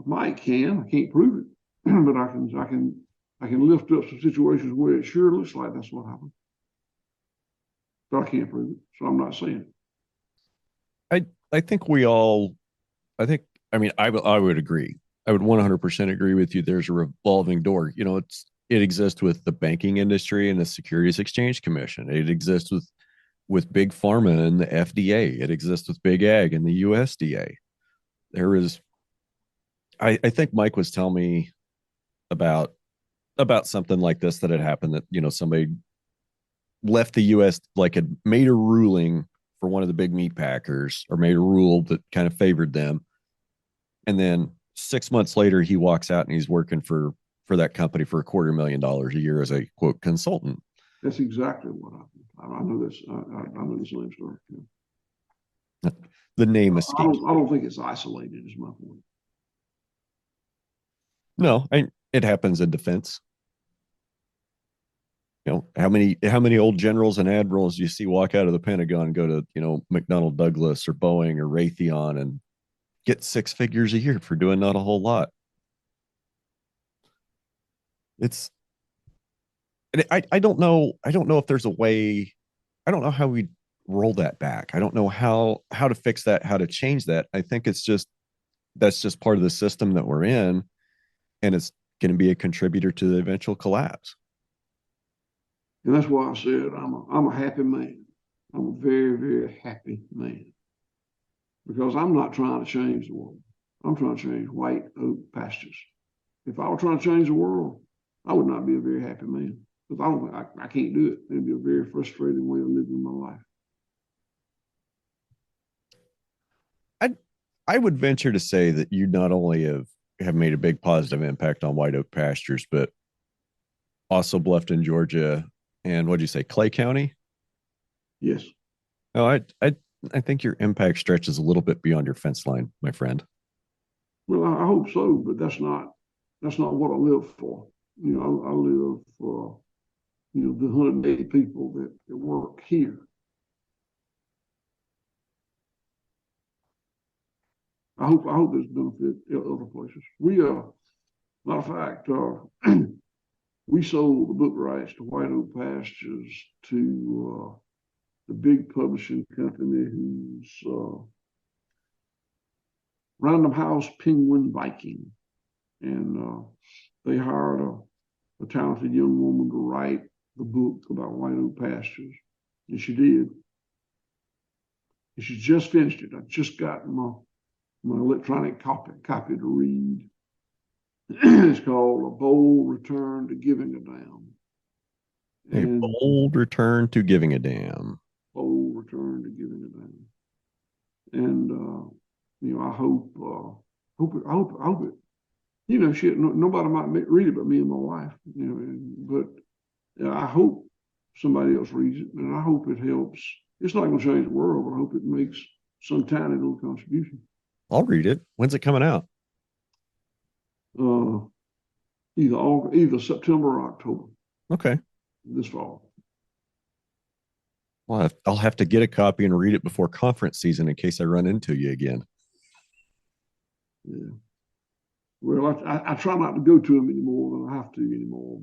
Mike can. I can't prove it, but I can lift up some situations where it sure looks like that's what happened. But I can't prove it, so I'm not saying it. I think we all, I mean, I would agree. I would 100% agree with you. There's a revolving door. You know, it exists with the banking industry and the Securities Exchange Commission. It exists with big pharma and the FDA. It exists with big ag and the USDA. There is, I think Mike was telling me about something like this that had happened, that, you know, somebody left the US, like had made a ruling for one of the big meat packers, or made a rule that kind of favored them. And then 6 months later, he walks out and he's working for that company for $250,000 a year as a quote consultant. that's exactly what happened. I know this. I know the same story. Yeah. The name escapes. I don't think it's isolated, is my point. No, it happens in defense. You know, how many old generals and admirals do you see walk out of the Pentagon and go to, you know, McDonnell Douglas or Boeing or Raytheon and get 6 figures a year for doing not a whole lot? It's, I don't know if there's a way. I don't know how we roll that back. I don't know how to fix that, how to change that. I think that's just part of the system that we're in, and it's going to be a contributor to the eventual collapse. And that's why I said I'm a happy man. I'm a very, very happy man, because I'm not trying to change the world. I'm trying to change white oak pastures. If I were trying to change the world, I would not be a very happy man, because I can't do it. It'd be a very frustrating way of living my life. I would venture to say that you not only have made a big positive impact on white oak pastures, but also Bluffton, Georgia, and what'd you say, Clay County? Yes. No, I think your impact stretches a little bit beyond your fence line, my friend. Well, I hope so, but that's not what I live for. You know, I live for, you know, the 180 people that work here. I hope there's benefit in other places. Matter of fact, we sold the book rights to White Oak Pastures to the big publishing company who's Random House Penguin Viking, and they hired a talented young woman to write the book about White Oak Pastures, and she did. And she just finished it. I just got my electronic copy to read. It's called A Bold Return to Giving a Damn. A And bold return to giving a damn. bold return to giving a damn. And I I hope it. Shit. Nobody might read it but me and my wife. But I hope somebody else reads it, and I hope it helps. It's not going to change the world, but I hope it makes some tiny little contribution. I'll read it. When's it coming out? Uh, either September or October Okay. this fall. Well, I'll have to get a copy and read it before conference season in case I run into you again. Yeah. Well, I try not to go to them anymore than I have to anymore.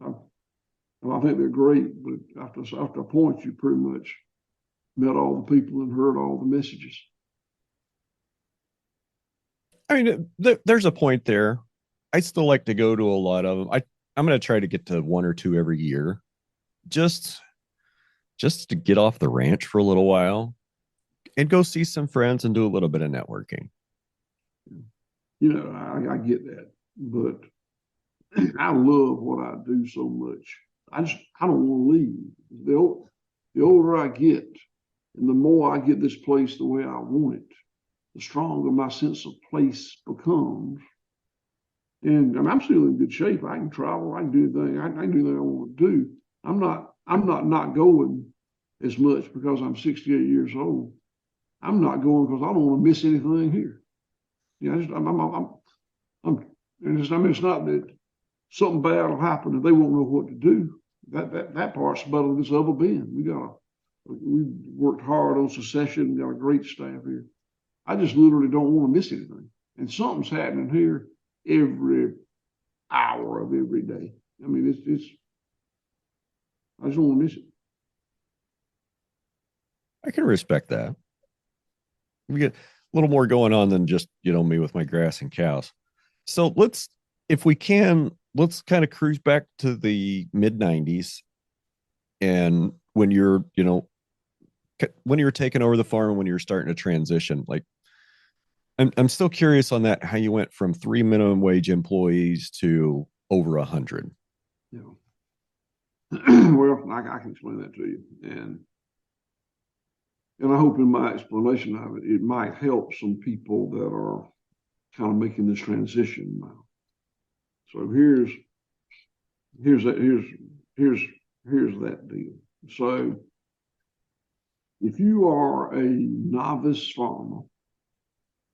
I think they're great, but after a point, you pretty much met all the people and heard all the messages. I mean, there's a point there. I still like to go to a lot of them. I'm going to try to get to one or two every year, just to get off the ranch for a little while and go see some friends and do a little bit of networking. I get that, but I love what I do so much. I don't want to leave. The older I get, and the more I get this place the way I want it, the stronger my sense of place becomes. And I'm still in good shape. I can travel. I can do anything. I can do anything I want to do. I'm not going as much because I'm 68 years old. I'm not going because I don't want to miss anything here. It's not that something bad will happen and they won't know what to do. That part's better than it's ever been. We worked hard on succession. We got a great staff here. I just literally don't want to miss anything. And something's happening here every hour of every day. I mean, I just don't want to miss it. I can respect that. We get a little more going on than just, me with my grass and cows. So if we can, let's kind of cruise back to the mid 90s and when you're taking over the farm and when you're starting to transition. Like, I'm still curious on that, how you went from 3 minimum wage employees to over 100. Yeah. Well, I can explain that to you. And I hope in my explanation of it, it might help some people that are kind of making this transition now. So here's that deal. So if you are a novice farmer,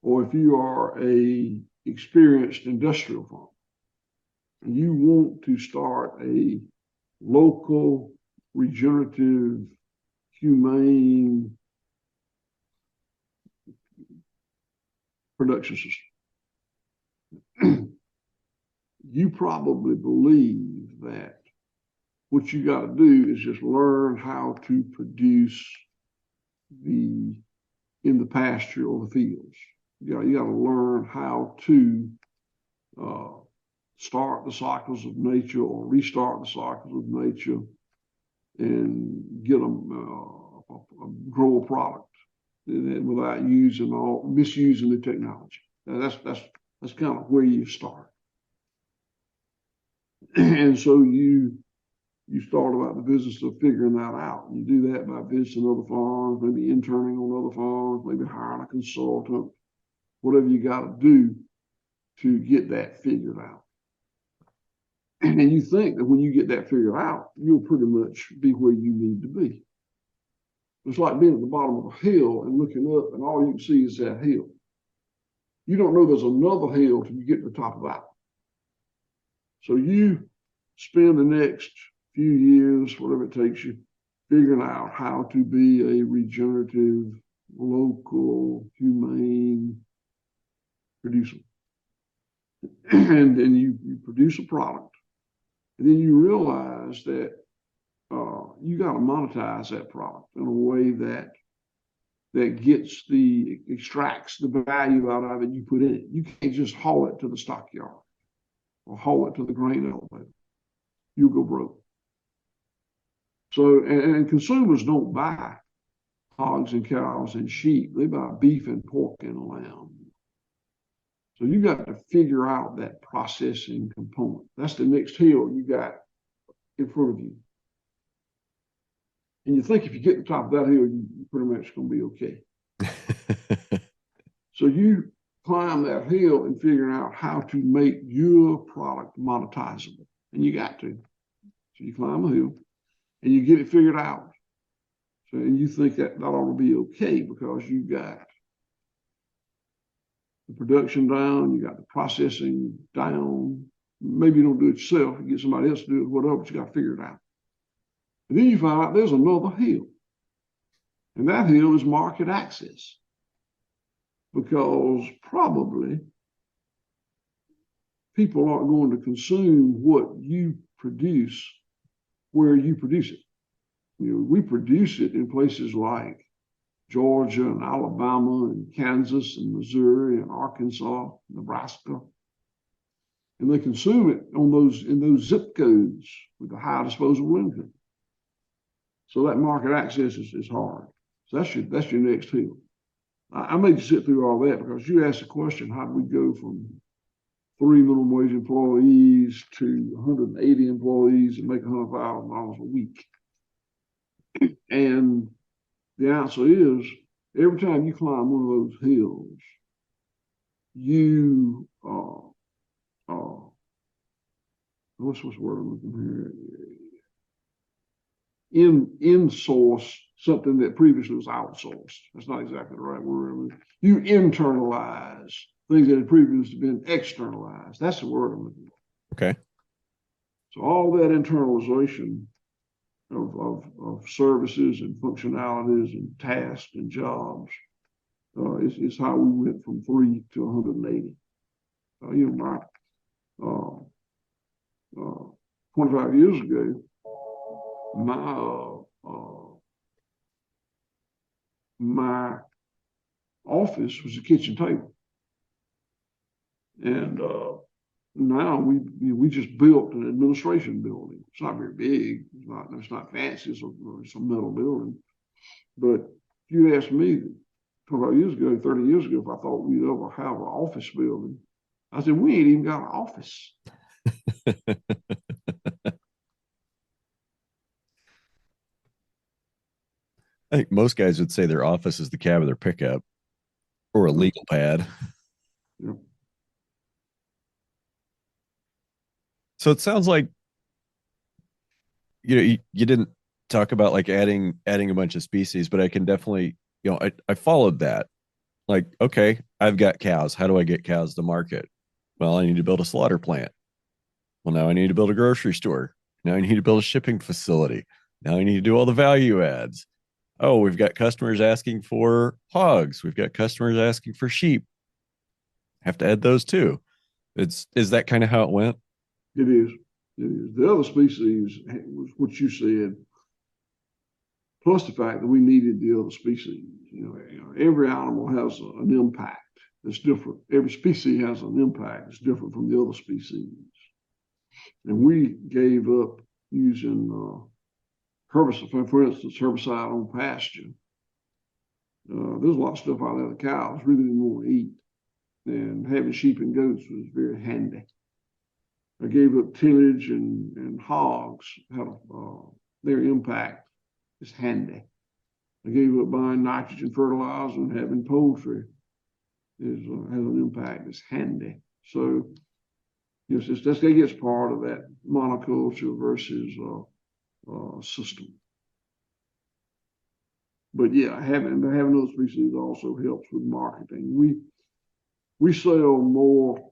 or if you are a experienced industrial farmer, and you want to start a local, regenerative, humane production system, you probably believe that what you got to do is just learn how to produce in the pasture or the fields. You got to learn how to start the cycles of nature or restart the cycles of nature and get them grow a product without misusing the technology. That's kind of where you start. And so you start about the business of figuring that out. You do that by visiting other farms, maybe interning on other farms, maybe hiring a consultant, whatever you got to do to get that figured out. And you think that when you get that figured out, you'll pretty much be where you need to be. It's like being at the bottom of a hill and looking up, and all you can see is that hill. You don't know there's another hill till you get to the top of that. So you spend the next few years, whatever it takes you, figuring out how to be a regenerative, local, humane producer. And then you produce a product. And then you realize that you got to monetize that product in a way that extracts the value out of it you put in it. You can't just haul it to the stockyard or haul it to the grain elevator. You'll go broke. So, and consumers don't buy hogs and cows and sheep. They buy beef and pork and lamb. So you got to figure out that processing component. That's the next hill you got in front of you. And you think if you get to the top of that hill, you pretty much going to be okay. So you climb that hill and figure out how to make your product monetizable. And you got to. So you climb a hill and you get it figured out. So, and you think that ought to be okay because you got the production down, you got the processing down. Maybe you don't do it yourself, you get somebody else to do it, whatever, but you got to figure it out. And then you find out there's another hill. And that hill is market access. Because probably people aren't going to consume what you produce where you produce it. We produce it in places like Georgia and Alabama and Kansas and Missouri and Arkansas, Nebraska. And they consume it in those zip codes with a high disposable income. So that market access is hard. So that's your next hill. I made you sit through all that because you asked the question, how do we go from 3 minimum wage employees to 180 employees and make $100,000 a week? And the answer is, every time you climb one of those hills, you what's the word I'm looking here? In-source something that previously was outsourced. That's not exactly the right word. You internalize things that had previously been externalized. That's the word I'm looking for. Okay. So all that internalization of services and functionalities and tasks and jobs is how we went from 3 to 180. 25 years ago, my office was a kitchen table, and now we just built an administration building. It's not very big. It's not fancy. It's a metal building. But if you asked me 25 years ago, 30 years ago, if I thought we'd ever have an office building, I said, we ain't even got an office. I think most guys would say their office is the cab of their pickup or a legal pad. Yeah. So it sounds like you didn't talk about like adding a bunch of species, but I can definitely, I followed that. Like, okay, I've got cows. How do I get cows to market? Well, I need to build a slaughter plant. Well, now I need to build a grocery store. Now I need to build a shipping facility. Now I need to do all the value adds. Oh, we've got customers asking for hogs. We've got customers asking for sheep. Have to add those too. Is that kind of how it went? It is. It is. The other species was what you said, plus the fact that we needed the other species. Every animal has an impact that's different. Every species has an impact that's different from the other species. And we gave up using herbicide, for instance, herbicide on pasture. There's a lot of stuff out there the cows really didn't want to eat. And having sheep and goats was very handy. I gave up tillage and hogs, their impact is handy. I gave up buying nitrogen fertilizer and having poultry has an impact that's handy. So that gets part of that monoculture versus system. But yeah, having those species also helps with marketing. We sell more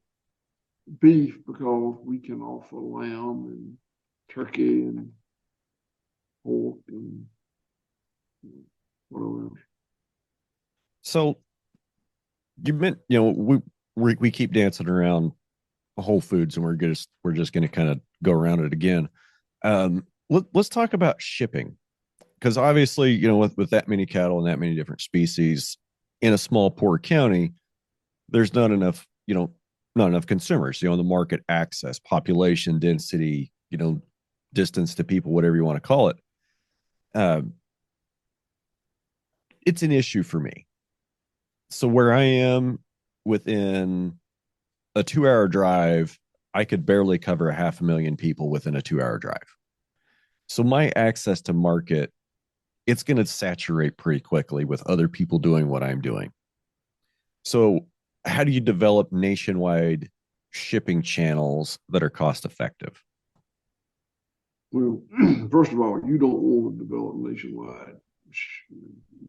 beef because we can offer lamb and turkey and pork and whatever else. So you meant, we keep dancing around Whole Foods, and we're just going to kind of go around it again. Let's talk about shipping, because obviously, with that many cattle and that many different species in a small poor county, there's not enough consumers. The market access, population density, distance to people, whatever you want to call it. It's an issue for me. So where I am within a 2 hour drive, I could barely cover 500,000 people within a 2 hour drive. So my access to market, it's going to saturate pretty quickly with other people doing what I'm doing. So how do you develop nationwide shipping channels that are cost effective? Well, first of all, you don't want to develop nationwide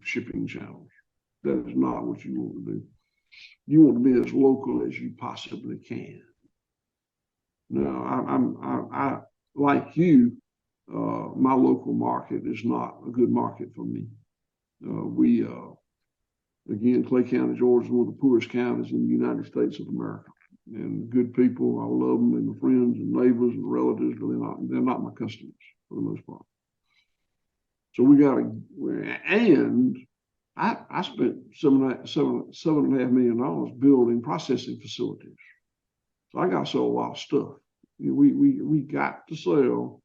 shipping channels. That is not what you want to do. You want to be as local as you possibly can. Now, I like you. My local market is not a good market for me. Again, Clay County, Georgia, is one of the poorest counties in the United States of America. And good people, I love them, and my friends and neighbors and relatives, but they're not my customers for the most part. So we got to, and I spent $7.5 million building processing facilities. So I got to sell a lot of stuff. We got to sell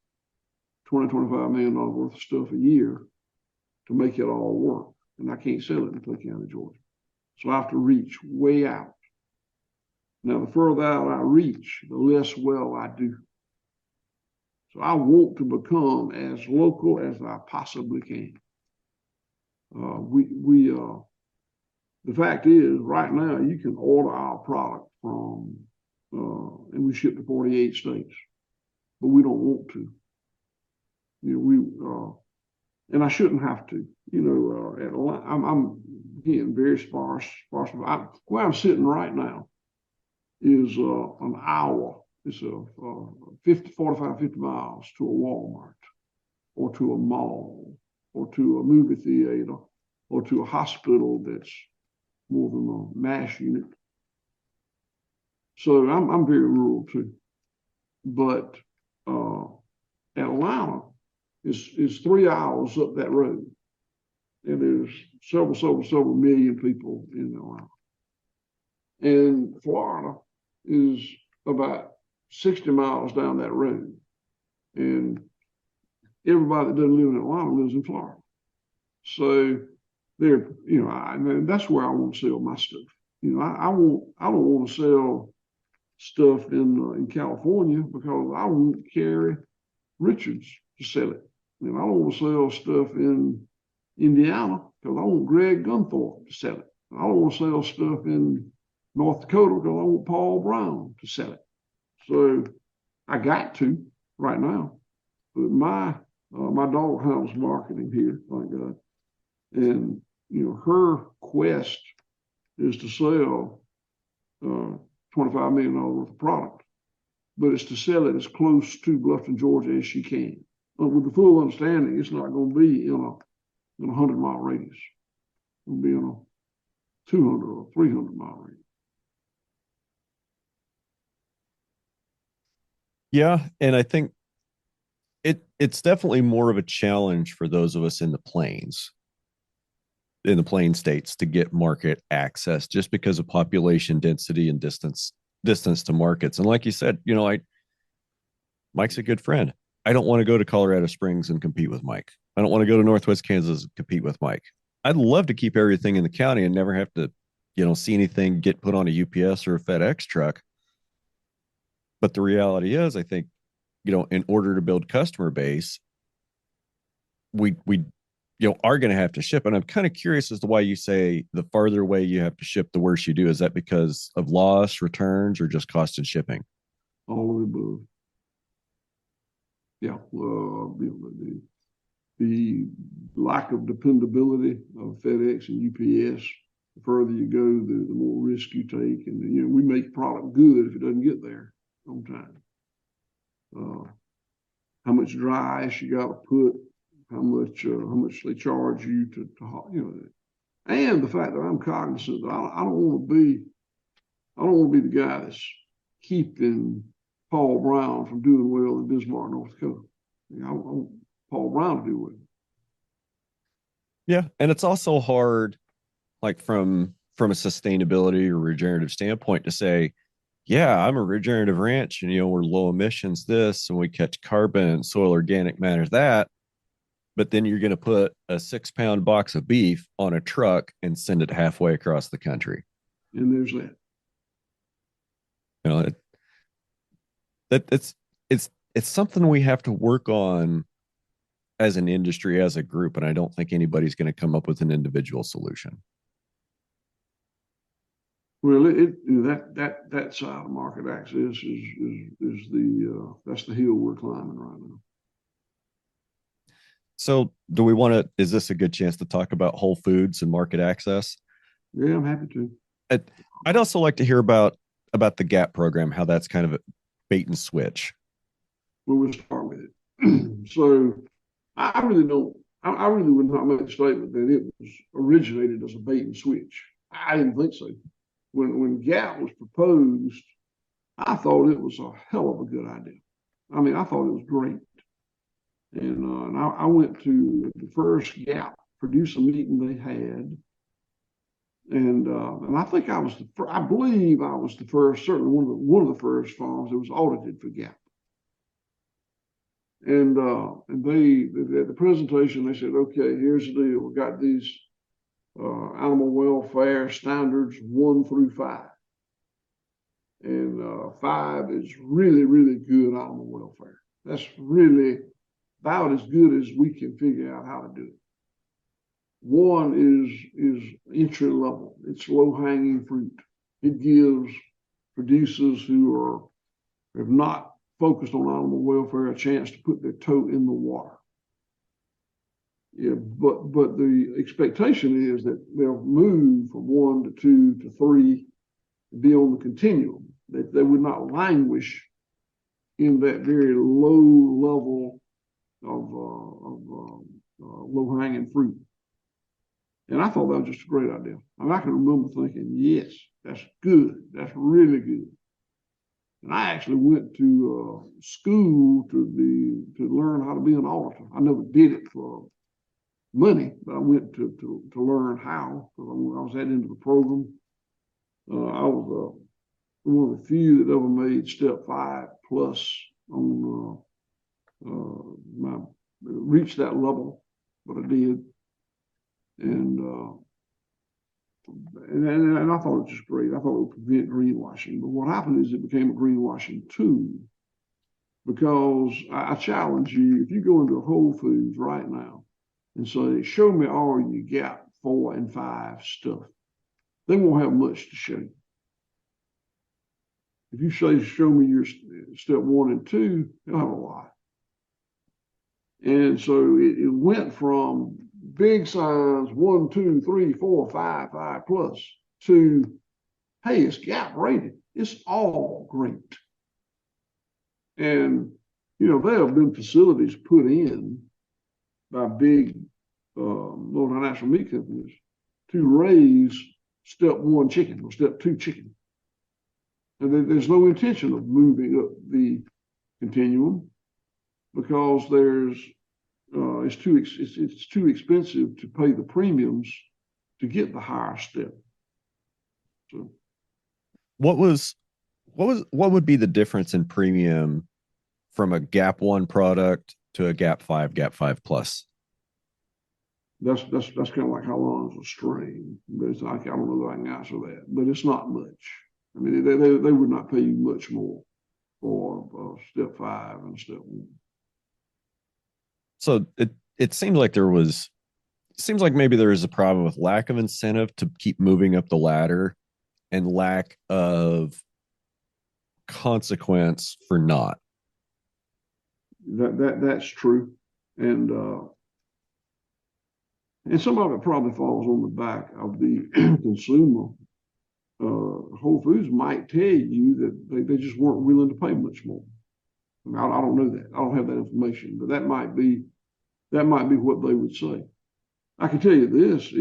$25 million worth of stuff a year to make it all work. And I can't sell it in Clay County, Georgia. So I have to reach way out. Now, the further out I reach, the less well I do. So I want to become as local as I possibly can. The fact is, right now, you can order our product from, and we ship to 48 states, but we don't want to. And I shouldn't have to. I'm again very sparse. Where I'm sitting right now is an hour. It's 45, 50 miles to a Walmart or to a mall or to a movie theater or to a hospital that's more than a MASH unit. So I'm very rural too. But Atlanta is 3 hours up that road. And there's several million people in Atlanta. And Florida is about 60 miles down that road. And everybody that doesn't live in Atlanta lives in Florida. So that's where I want to sell my stuff. I don't want to sell stuff in California because I won't carry Richards to sell it. And I don't want to sell stuff in Indiana because I want Greg Gunthorpe to sell it. I don't want to sell stuff in North Dakota because I want Paul Brown to sell it. So I got to right now. But my daughter handles marketing here, thank God. And her quest is to sell $25 million worth of product, but it's to sell it as close to Bluffton, Georgia as she can. But with the full understanding, it's not going to be in a 100-mile radius. It's going to be in a 200 or 300-mile radius. Yeah, and I think it's definitely more of a challenge for those of us in the plains states to get market access just because of population density and distance to markets. And like you said, Mike's a good friend. I don't want to go to Colorado Springs and compete with Mike. I don't want to go to Northwest Kansas and compete with Mike. I'd love to keep everything in the county and never have to, see anything get put on a UPS or a FedEx truck. But the reality is, I think, in order to build customer base, we are going to have to ship. And I'm kind of curious as to why you say the farther away you have to ship, the worse you do. Is that because of loss, returns, or just cost and shipping? All of the above. Yeah. The lack of dependability of FedEx and UPS, the further you go, the more risk you take. And, we make product good if it doesn't get there on time. How much dry ice you got to put, how much they charge you to and the fact that I'm cognizant that I don't want to be the guy that's keeping Paul Brown from doing well in Bismarck, North Dakota. I want Paul Brown to do well. Yeah, and it's also hard, like from a sustainability or regenerative standpoint, to say, yeah, I'm a regenerative ranch, and we're low emissions this, and we catch carbon and soil organic matter that. But then you're going to put a 6-pound box of beef on a truck and send it halfway across the country. And there's that. that it's something we have to work on as an industry, as a group, and I don't think anybody's going to come up with an individual solution. Well, that side of market access is the that's the hill we're climbing right now. So, do we want to? Is this a good chance to talk about Whole Foods and market access? Yeah, I'm happy to. I'd also like to hear about the GAP program, how that's kind of a bait and switch. Well, we'll start with it. So, I really don't. I really would not make the statement that it was originated as a bait and switch. I didn't think so. When GAP was proposed, I thought it was a hell of a good idea. I mean, I thought it was great. And I went to the first GAP producer meeting they had, and I think I believe I was the first, certainly one of the first farms that was audited for GAP. And they at the presentation they said, okay, here's the deal. We got these animal welfare standards 1 through 5, and 5 is really, really good animal welfare. That's really about as good as we can figure out how to do it. 1 is entry level. It's low hanging fruit. It gives producers who have not focused on animal welfare a chance to put their toe in the water. Yeah, but the expectation is that they'll move from 1 to 2 to 3, be on the continuum. That they would not languish in that very low level of low hanging fruit. And I thought that was just a great idea. And I can remember thinking, yes, that's good. That's really good. And I actually went to school to learn how to be an auditor. I never did it for money, but I went to learn how. Because I was that into the program. I was one of the few that ever made step 5 plus on reached that level, but I did. And I thought it was just great. I thought it would prevent greenwashing. But what happened is it became a greenwashing tool, because I challenge you, if you go into Whole Foods right now and say, show me all your GAP 4 and 5 stuff, they won't have much to show you. If you say, show me your step 1 and 2, they'll have a lot. And so it went from big signs 1, 2, 3, 4, 5, 5 plus to, hey, it's GAP rated. It's all great. And, there have been facilities put in by big multinational meat companies to raise step 1 chicken or step 2 chicken. And there's no intention of moving up the continuum, because it's too expensive to pay the premiums to get the higher step. So, What would be the difference in premium from a GAP 1 product to a GAP 5, GAP 5 plus? That's kind of like how long is a string. But it's like, I don't know that I can answer that, but it's not much. I mean, they would not pay you much more for step 5 and step 1. So it seems like maybe there is a problem with lack of incentive to keep moving up the ladder, and lack of consequence for not. That's true, and some of it probably falls on the back of the consumer. Whole Foods might tell you that they just weren't willing to pay much more. I mean, I don't know that. I don't have that information, but that might be what they would say. I can tell you this: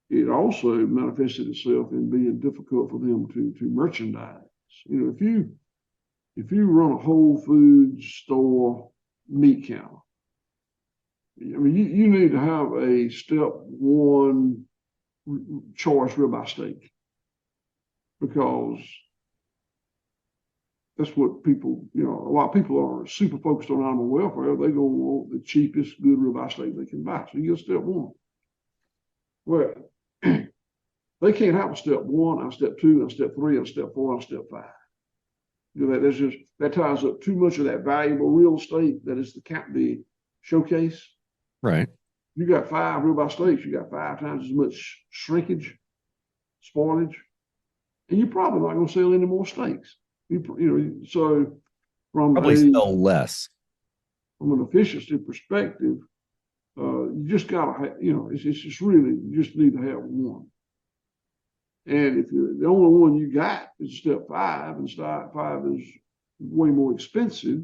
it also manifested itself in being difficult for them to merchandise. If you run a Whole Foods store meat counter, I mean, you need to have a step 1 choice ribeye steak, because that's what people, a lot of people are super focused on animal welfare. They're going to want the cheapest good ribeye steak they can buy. So you get step 1. Well, they can't have a step 1, a step 2, a step 3, a step 4, and a step 5. That ties up too much of that valuable real estate that is the showcase. Right. You got 5 ribeye steaks, you got 5 times as much shrinkage, spoilage, and you're probably not going to sell any more steaks. So Probably sell less. From an efficiency perspective, you just gotta, it's just really, you just need to have one. And if the only one you got is step 5, and step 5 is way more expensive,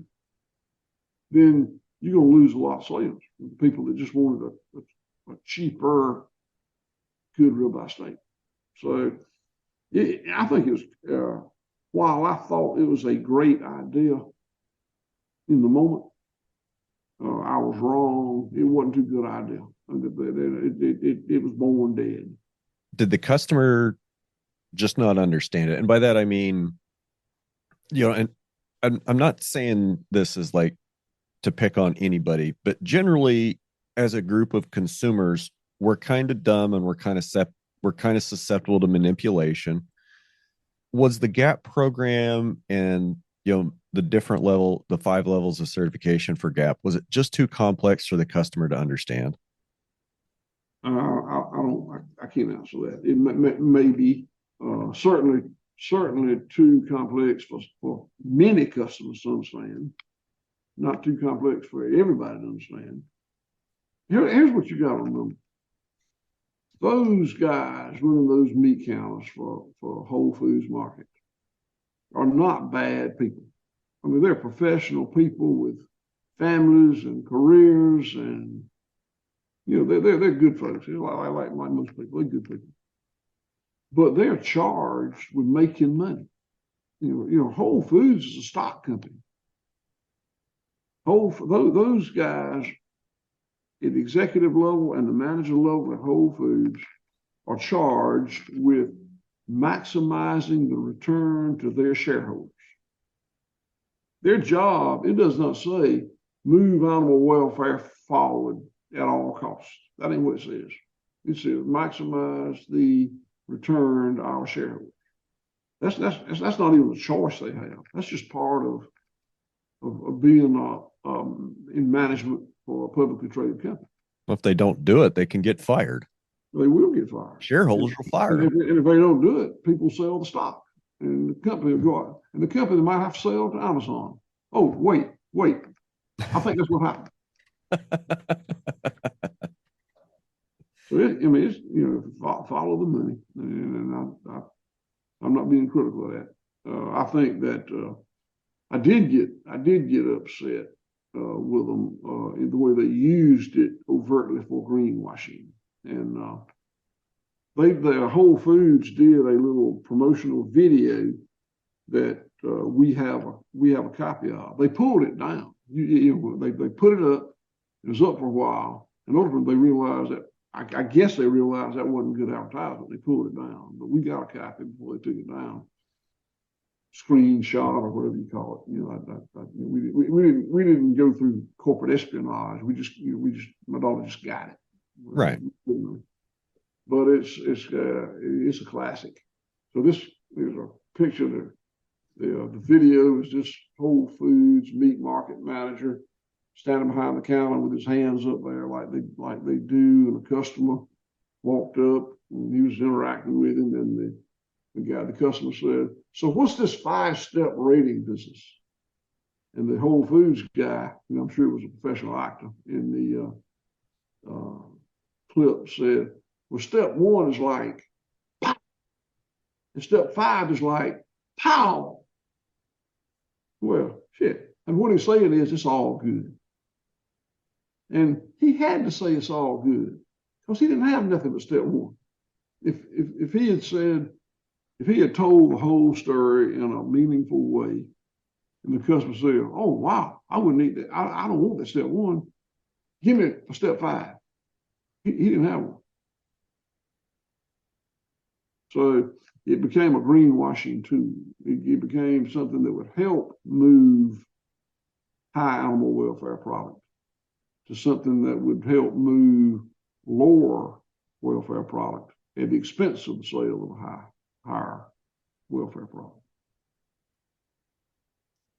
then you're going to lose a lot of sales with people that just wanted a cheaper, good ribeye steak. So I think it was, while I thought it was a great idea in the moment, I was wrong. It wasn't too good idea. It was born dead. Did the customer just not understand it? And by that, I mean, and I'm not saying this is like to pick on anybody, but generally as a group of consumers, we're kind of dumb and we're kind of susceptible to manipulation. Was the GAP program and the 5 levels of certification for GAP, was it just too complex for the customer to understand? I can't answer that. It may be certainly too complex for many customers to understand. Not too complex for everybody to understand. Here's what you got to remember. Those guys running those meat counters for Whole Foods Market are not bad people. I mean, they're professional people with families and careers, and they're good folks. Like most people, they're good people. But they're charged with making money. Whole Foods is a stock company. Those guys at the executive level and the manager level at Whole Foods are charged with maximizing the return to their shareholders. Their job, it does not say move animal welfare forward at all costs. That ain't what it says. It says maximize the return to our shareholders. That's not even a choice they have. That's just part of being in management for a publicly traded company. If they don't do it, they can get fired. They will get fired. Shareholders will fire them. And if they don't do it, people sell the stock, and the company will go out, and the company might have to sell to Amazon. Oh, wait! I think that's what happened. So it's follow the money, and I'm not being critical of that. I think that I did get upset with them in the way they used it overtly for greenwashing. And the Whole Foods did a little promotional video that we have a copy of. They pulled it down. They put it up. It was up for a while, and ultimately they realized that. I guess they realized that wasn't good advertisement. They pulled it down, but we got a copy before they took it down. Screenshot or whatever you call it. We didn't go through corporate espionage. My daughter just got it. Right. But it's a classic. So there's a picture there. The video is this Whole Foods meat market manager standing behind the counter with his hands up there like they do, and the customer walked up and he was interacting with him, and the customer said, "So what's this 5-step rating business?" And the Whole Foods guy, I'm sure it was a professional actor in the clip, said, "Well, step 1 is like pop, and step 5 is like pow." Well, shit. And what he's saying is it's all good. And he had to say it's all good because he didn't have nothing but step 1. If he had told the whole story in a meaningful way, and the customer said, "Oh wow, I wouldn't need that. I don't want that step 1. Give me a step 5." He didn't have one. So it became a greenwashing tool. It became something that would help move high animal welfare product to something that would help move lower welfare product at the expense of the sale of a higher welfare product.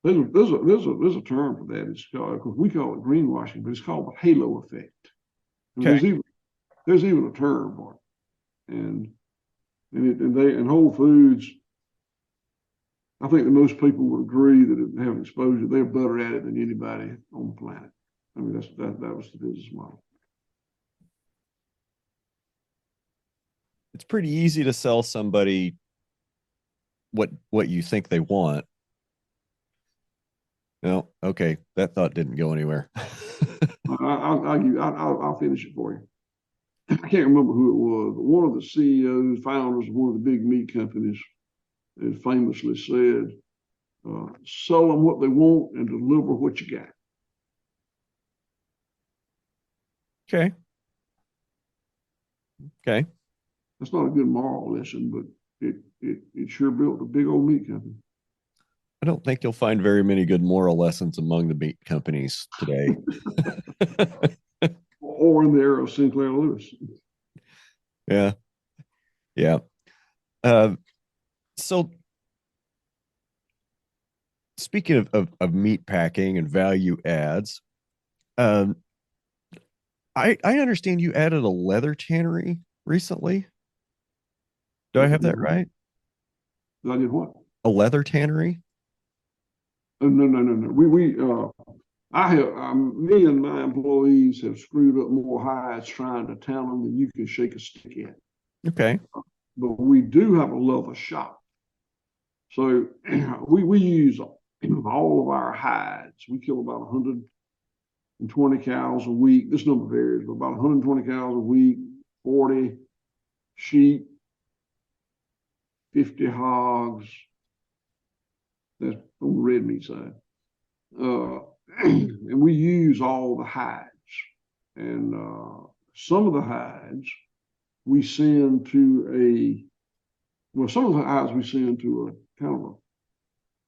There's a term for that. It's called, because we call it greenwashing, but it's called the halo effect. I mean, Okay. there's even a term for it. And Whole Foods, I think that most people would agree that having exposure, they're better at it than anybody on the planet. I mean, that was the business model. It's pretty easy to sell somebody what you think they want. No, okay, that thought didn't go anywhere. I'll finish it for you. I can't remember who it was, but one of the CEOs, founders of one of the big meat companies, has famously said, "Sell them what they want and deliver what you got." Okay. Okay. That's not a good moral lesson, but it sure built a big old meat company. I don't think you'll find very many good moral lessons among the meat companies today. Or in the era of Sinclair Lewis. Yeah. Yeah. Uh, so speaking of meat packing and value adds, um, I understand you added a leather tannery recently. Do I have that right? I did what? A leather tannery? Oh, no. Me and my employees have screwed up more hides trying to tan them than you can shake a stick at. Okay. But we do have a leather shop. So we use all of our hides. We kill about 120 cows a week. This number varies, but about 120 cows a week, 40 sheep, 50 hogs. That's on the red meat side. And we use all the hides. And some of the hides we send to some of the hides we send to a kind of a,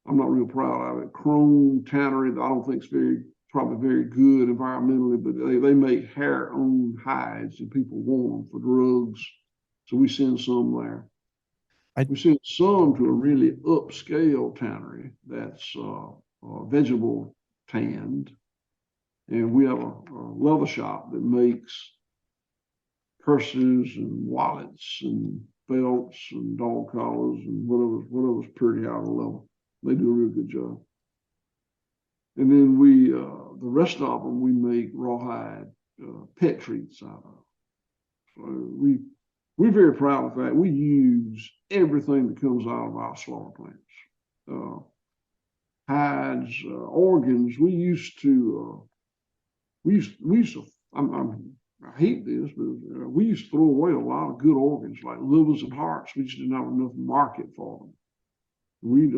I'm not real proud of it, chrome tannery that I don't think is probably very good environmentally, but they make hair-on hides and people want them for drugs. So we send some there. We send some to a really upscale tannery that's vegetable tanned. And we have a leather shop that makes purses and wallets and belts and dog collars and whatever's pretty out of the level. They do a real good job. And then the rest of them, we make rawhide pet treats out of. So we're very proud of that. We use everything that comes out of our slaughter plants. Hides, organs. I hate this, but we used to throw away a lot of good organs like livers and hearts. We just didn't have enough market for them. We'd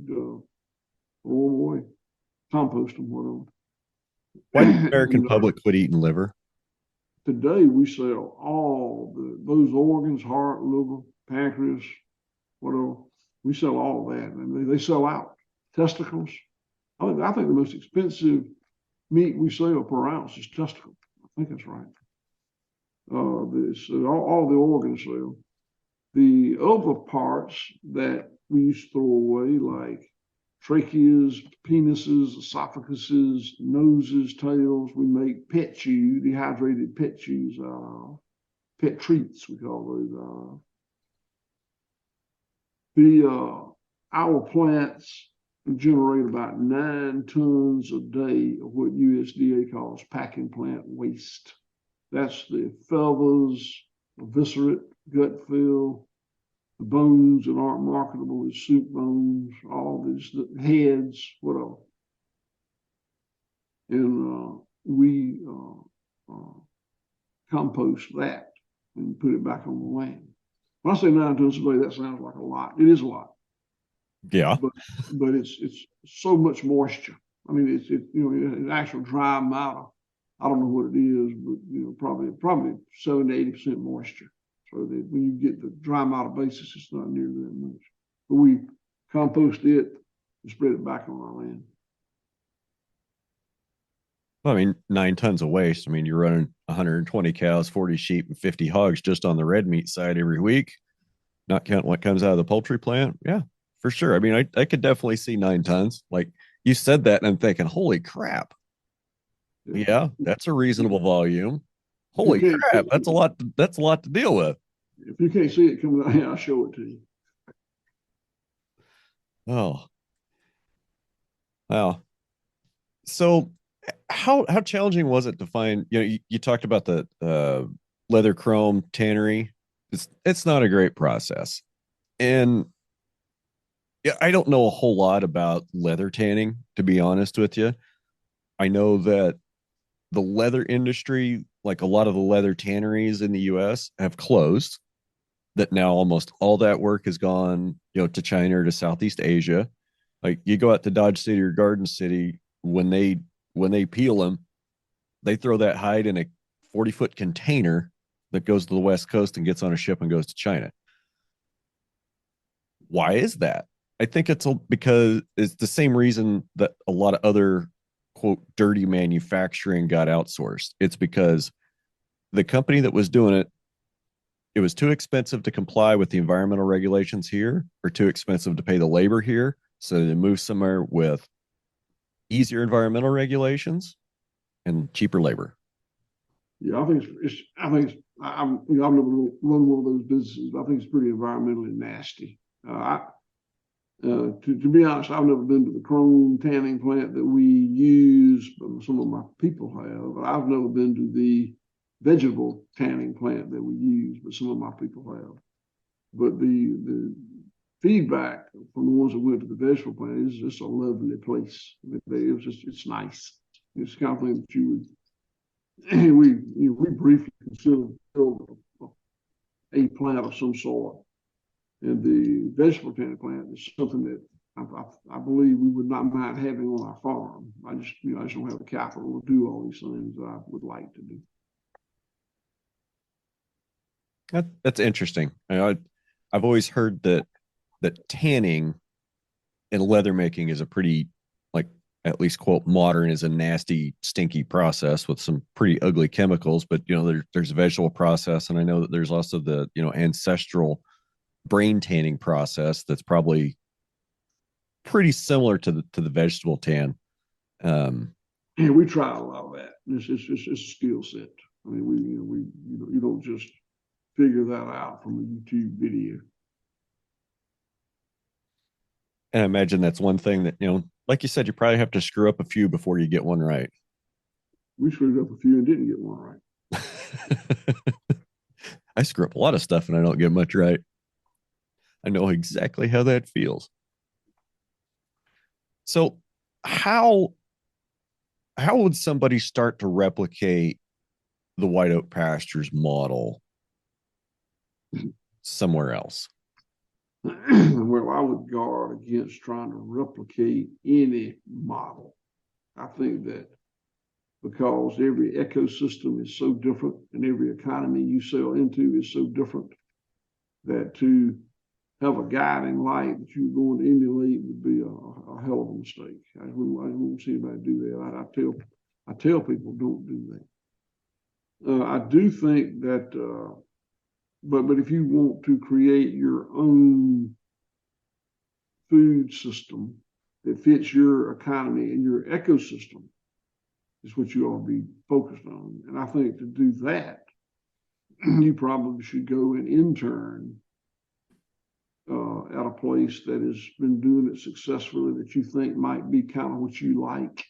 throw them away, compost them, whatever. Why did the American public quit eating liver? Today we sell all those organs, heart, liver, pancreas, whatever. We sell all of that, and they sell out. Testicles. I think the most expensive meat we sell per ounce is testicle. I think that's right. All the organs sell. The other parts that we used to throw away, like tracheas, penises, esophaguses, noses, tails, we make pet chew, dehydrated pet chews, pet treats, we call those. Our plants generate about 9 tons a day of what USDA calls packing plant waste. That's the feathers, eviscerate, gut fill, the bones that aren't marketable as soup bones, all these heads, whatever. And we compost that and put it back on the land. When I say 9 tons a day, that sounds like a lot. It is a lot. Yeah. But it's so much moisture. I mean, it actual dry matter. I don't know what it is, but probably 70 to 80% moisture. So that when you get the dry matter basis, it's not nearly that much. But we compost it and spread it back on our land. Well, I mean, 9 tons of waste. I mean, you're running 120 cows, 40 sheep, and 50 hogs just on the red meat side every week, not counting what comes out of the poultry plant. Yeah, for sure. I mean, I could definitely see 9 tons. Like, You said that, and I'm thinking, holy crap. Yeah. Yeah, that's a reasonable volume. If you Holy can't crap, that's a lot. That's a lot to deal with. if you can't see it coming out here, I'll show it to you. Oh, wow. So, how challenging was it to find? You talked about the leather chrome tannery. It's not a great process, and yeah, I don't know a whole lot about leather tanning, to be honest with you. I know that the leather industry, like a lot of the leather tanneries in the US, have closed. That now almost all that work has gone, to China or to Southeast Asia. Like you go out to Dodge City or Garden City, when they peel them, they throw that hide in a 40-foot container that goes to the West Coast and gets on a ship and goes to China. Why is that? I think because it's the same reason that a lot of other quote dirty manufacturing got outsourced. It's because the company that was doing it was too expensive to comply with the environmental regulations here, or too expensive to pay the labor here. So they moved somewhere with easier environmental regulations and cheaper labor. Yeah, I think I think I've never run one of those businesses, but I think it's pretty environmentally nasty. To be honest, I've never been to the chrome tanning plant that we use, but some of my people have. But I've never been to the vegetable tanning plant that we use, but some of my people have. But the feedback from the ones that went to the vegetable plant is just a lovely place. It's nice. It's the kind of thing that you would we briefly consider a plant of some sort. And the vegetable tanning plant is something that I believe we would not mind having on our farm. I just don't have the capital to do all these things that I would like to do. That's interesting. I've always heard that tanning and leather making is a pretty, like, at least quote modern, is a nasty, stinky process with some pretty ugly chemicals. But there's a vegetable process, and I know that there's also the ancestral brain tanning process that's probably pretty similar to the vegetable tan. And we try a lot of that. It's a skill set. I mean, you don't just figure that out from a YouTube video. And I imagine that's one thing that, like you said, you probably have to screw up a few before you get one right. We screwed up a few and didn't get one right. I screw up a lot of stuff and I don't get much right. I know exactly how that feels. So, how how would somebody start to replicate the white oak pastures model somewhere else? Well, I would guard against trying to replicate any model. I think that because every ecosystem is so different and every economy you sell into is so different, that to have a guiding light that you're going to emulate would be a hell of a mistake. I wouldn't see anybody do that. I tell people don't do that. I do think that, but if you want to create your own food system that fits your economy and your ecosystem, is what you ought to be focused on. And I think to do that, you probably should go and intern at a place that has been doing it successfully, that you think might be kind of what you like,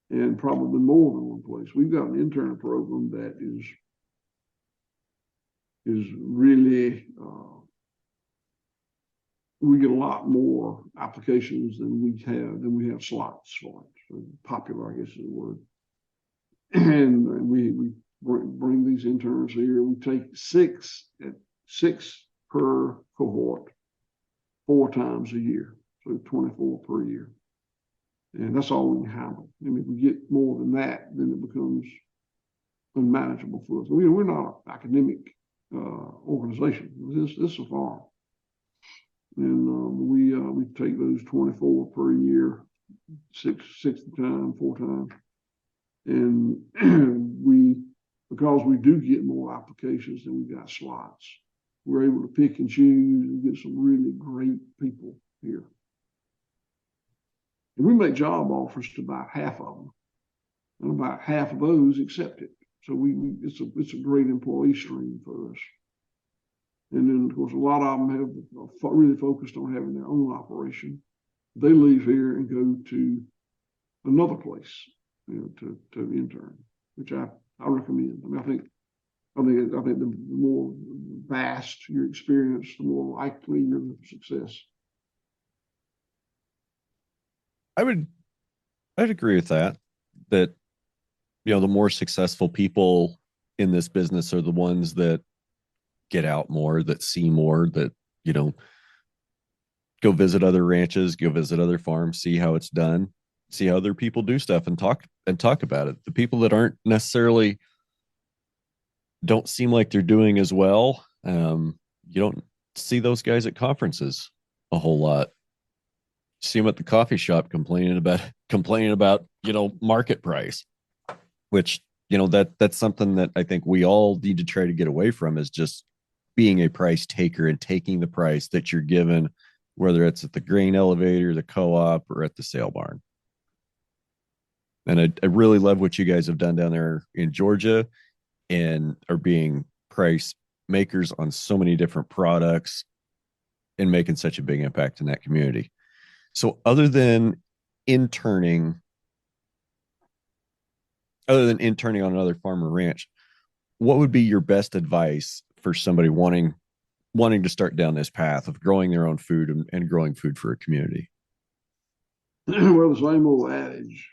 and probably more than one place. We've got an intern program that is really we get a lot more applications than we have slots for it. So popular, I guess, is the word. And we bring these interns here. We take six per cohort 4 times a year, so 24 per year. And that's all we can handle. I mean, if we get more than that, then it becomes unmanageable for us. We're not an academic organization. This is a farm. And we take those 24 per year, six time, 4 times. And because we do get more applications than we got slots, we're able to pick and choose and get some really great people here. make job offers to about half of them, and about half of those accept it. So it's a great employee stream for us. And then, of course, a lot of them have really focused on having their own operation. They leave here and go to another place, to intern, which I recommend. I mean, I think the more vast your experience, the more likely your success. I'd agree with that. That, the more successful people in this business are the ones that get out more, that see more, that, go visit other ranches, go visit other farms, see how it's done, see how other people do stuff, and talk about it. The people that aren't necessarily, don't seem like they're doing as well, you don't see those guys at conferences a whole lot. You see them at the coffee shop complaining about market price, which that's something that I think we all need to try to get away from, is just being a price taker and taking the price that you're given, whether it's at the grain elevator, the co-op, or at the sale barn. And I really love what you guys have done down there in Georgia, and are being price makers on so many different products and making such a big impact in that community. So other than interning on another farm or ranch, what would be your best advice for somebody wanting to start down this path of growing their own food and growing food for a community? Well, the same old adage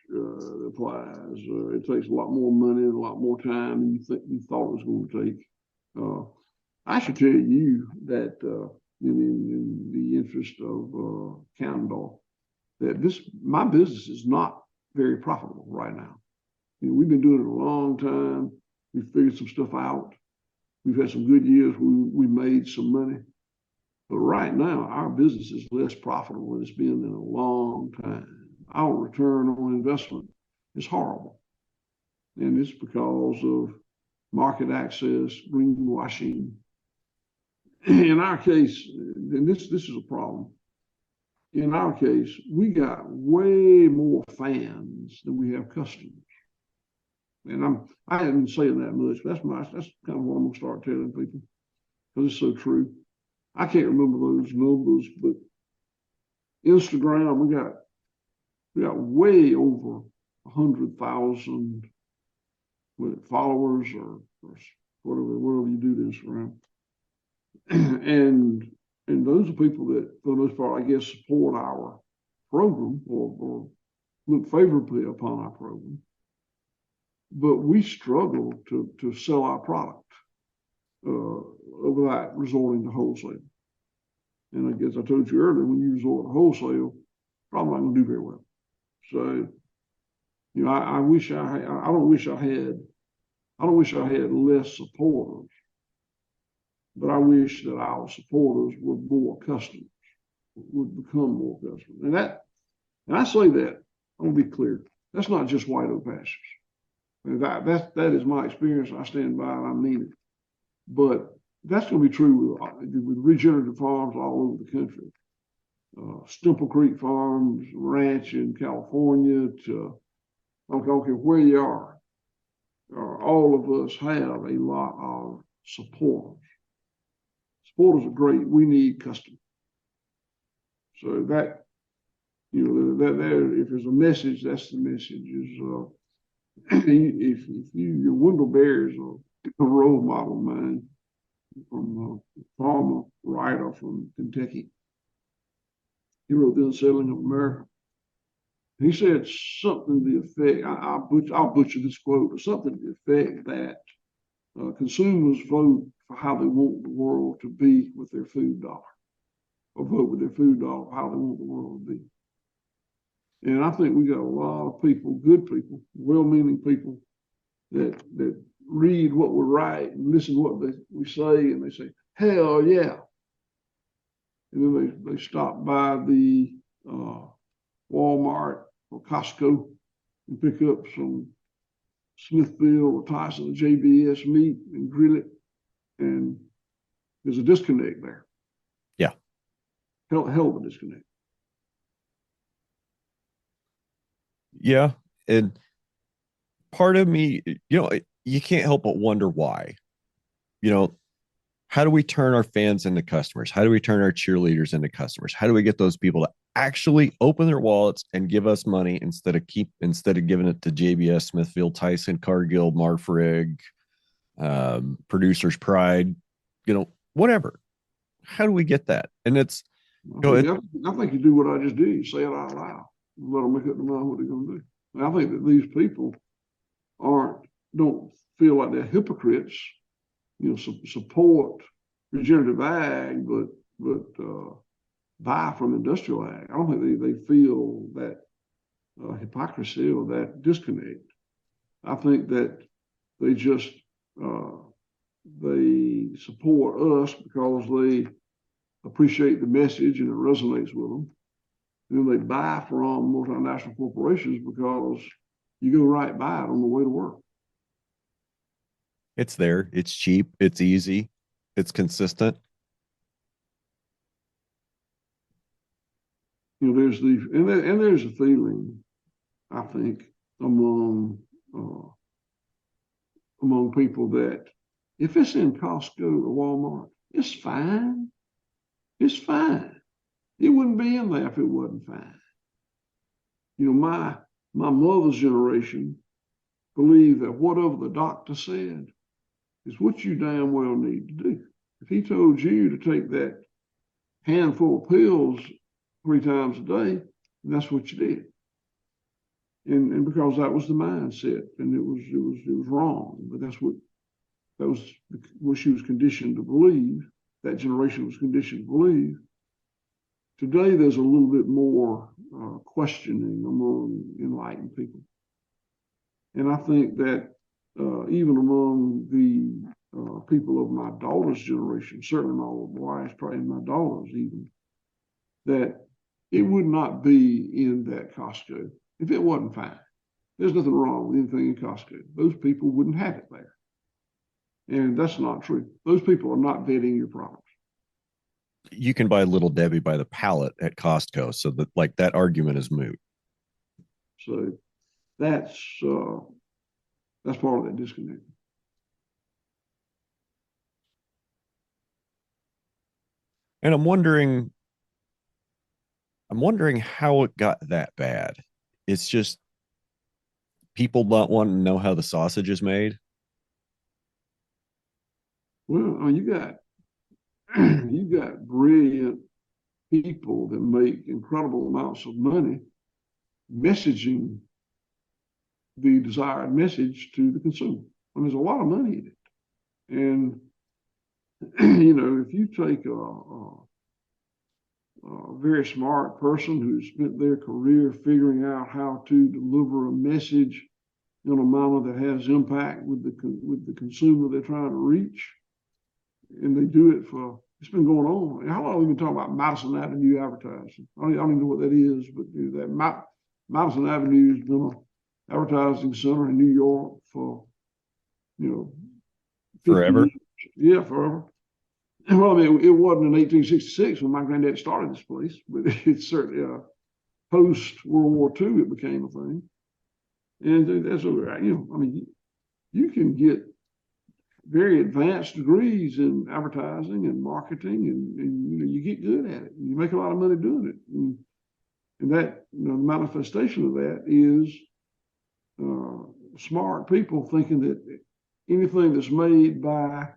applies. It takes a lot more money and a lot more time than you thought it was going to take. I should tell you that in the interest of candor, that my business is not very profitable right now. We've been doing it a long time. We've figured some stuff out. We've had some good years. We made some money. But right now, our business is less profitable than it's been in a long time. Our return on investment is horrible. And it's because of market access, greenwashing. In our case, and this is a problem, in our case, we got way more fans than we have customers. And I haven't been saying that much, but that's kind of what I'm going to start telling people, because it's so true. I can't remember those numbers, but Instagram, we got way over 100,000 followers or whatever you do to Instagram. and those are people that, for the most part, I guess, support our program or look favorably upon our program. But we struggle to sell our product without resorting to wholesale. And I guess I told you earlier, when you resort to wholesale, probably not going to do very well. So, I don't wish I had less supporters, but I wish that our supporters were more customers, would become more customers. And I say that, I want to be clear, that's not just White Oak Pastures. That is my experience. I stand by and I mean it. But that's going to be true with regenerative farms all over the country. Stemple Creek Farms, ranch in California, to I don't care where you are, all of us have a lot of supporters. Supporters are great. We need customers. So that, if there's a message, that's the message. Is if your Wendell is a role model of mine, from a farmer writer from Kentucky. He wrote The Unsettling of America. He said something to the effect, I'll butcher this quote, but something to the effect that consumers vote for how they want the world to be with their food dollar, or vote with their food dollar how they want the world to be. And I think we got a lot of people, good people, well-meaning people, that read what we write and listen to what we say, and they say, hell yeah. And then they stop by the Walmart or Costco and pick up some Smithfield or Tyson or JBS meat and grill it. And there's a disconnect there. Yeah. Hell of a disconnect. Yeah. And part of me, you can't help but wonder why. You know, how do we turn our fans into customers? How do we turn our cheerleaders into customers? How do we get those people to actually open their wallets and give us money instead of giving it to JBS, Smithfield, Tyson, Cargill, Marfrig, Producers Pride, whatever. How do we get that? And it's I think you do what I just did. You say it out loud. Let them make up their mind what they're going to do. And I think that these people don't feel like they're hypocrites. Support regenerative ag, but buy from industrial ag. I don't think they feel that hypocrisy or that disconnect. I think that they just they support us because they appreciate the message and it resonates with them. And then they buy from multinational corporations because you go right by it on the way to work. It's there. It's cheap. It's easy. It's consistent. There's there's a feeling, I think, among people that if it's in Costco or Walmart, it's fine. It's fine. It wouldn't be in there if it wasn't fine. My mother's generation believed that whatever the doctor said is what you damn well need to do. If he told you to take that handful of pills 3 times a day, that's what you did. And because that was the mindset, and it was wrong, but that was what she was conditioned to believe. That generation was conditioned to believe. Today, there's a little bit more questioning among enlightened people. And I think that even among the people of my daughter's generation, certainly my wife's, probably my daughter's even, that it would not be in that Costco if it wasn't fine. There's nothing wrong with anything in Costco. Those people wouldn't have it there. And that's not true. Those people are not vetting your products. You can buy Little Debbie by the pallet at Costco, so that argument is moot. So that's part of that disconnect. And I'm wondering how it got that bad. It's just people not wanting to know how the sausage is made. Well, you got brilliant people that make incredible amounts of money messaging the desired message to the consumer. There's a lot of money in it. And, if you take a very smart person who's spent their career figuring out how to deliver a message in a manner that has impact with the consumer they're trying to reach, and they do it it's been going on. How long have we been talking about Madison Avenue advertising? I don't even know what that is, but that Madison Avenue has been an advertising center in New York for, 50 Forever. years. Yeah, forever. Well, it wasn't in 1866 when my granddad started this place, but it's certainly post World War II it became a thing. And that's you can get very advanced degrees in advertising and marketing, and you get good at it. And you make a lot of money doing it, and that the manifestation of that is smart people thinking that anything that's made by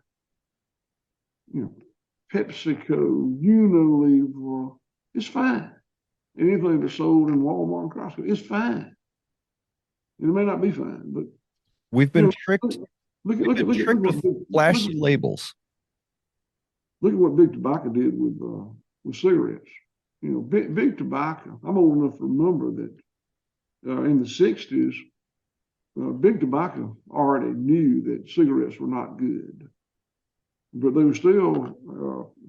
PepsiCo, Unilever is fine. Anything that's sold in Walmart and Costco is fine. And it may not be fine, but we've been tricked. Look Tricked with flashy labels. Look at what Big Tobacco did with cigarettes. Big Tobacco. I'm old enough to remember that in the '60s, Big Tobacco already knew that cigarettes were not good, but they were still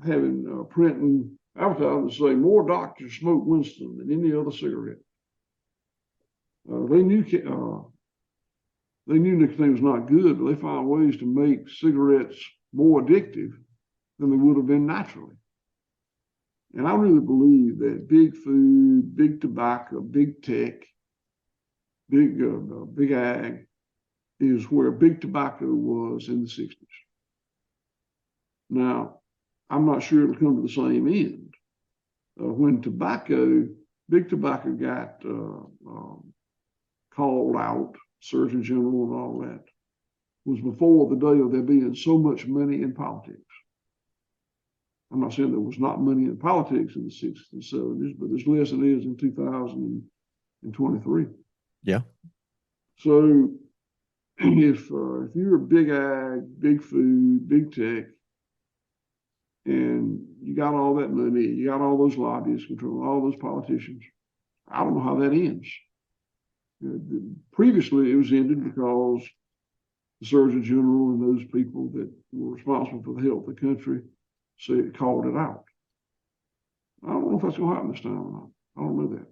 having printing advertisements say more doctors smoke Winston than any other cigarette. They knew nicotine was not good, but they found ways to make cigarettes more addictive than they would have been naturally. And I really believe that big food, big tobacco, big tech big ag is where big tobacco was in the 60s. Now, I'm not sure it'll come to the same end. When big tobacco got called out, Surgeon General and all that, was before the day of there being so much money in politics. I'm not saying there was not money in politics in the 60s and 70s, but there's less than it is in 2023. Yeah. So if you're a big ag, big food, big tech, and you got all that money, you got all those lobbyists controlling all those politicians, I don't know how that ends. Previously, it was ended because the Surgeon General and those people that were responsible for the health of the country called it out. I don't know if that's going to happen this time or not. I don't know that.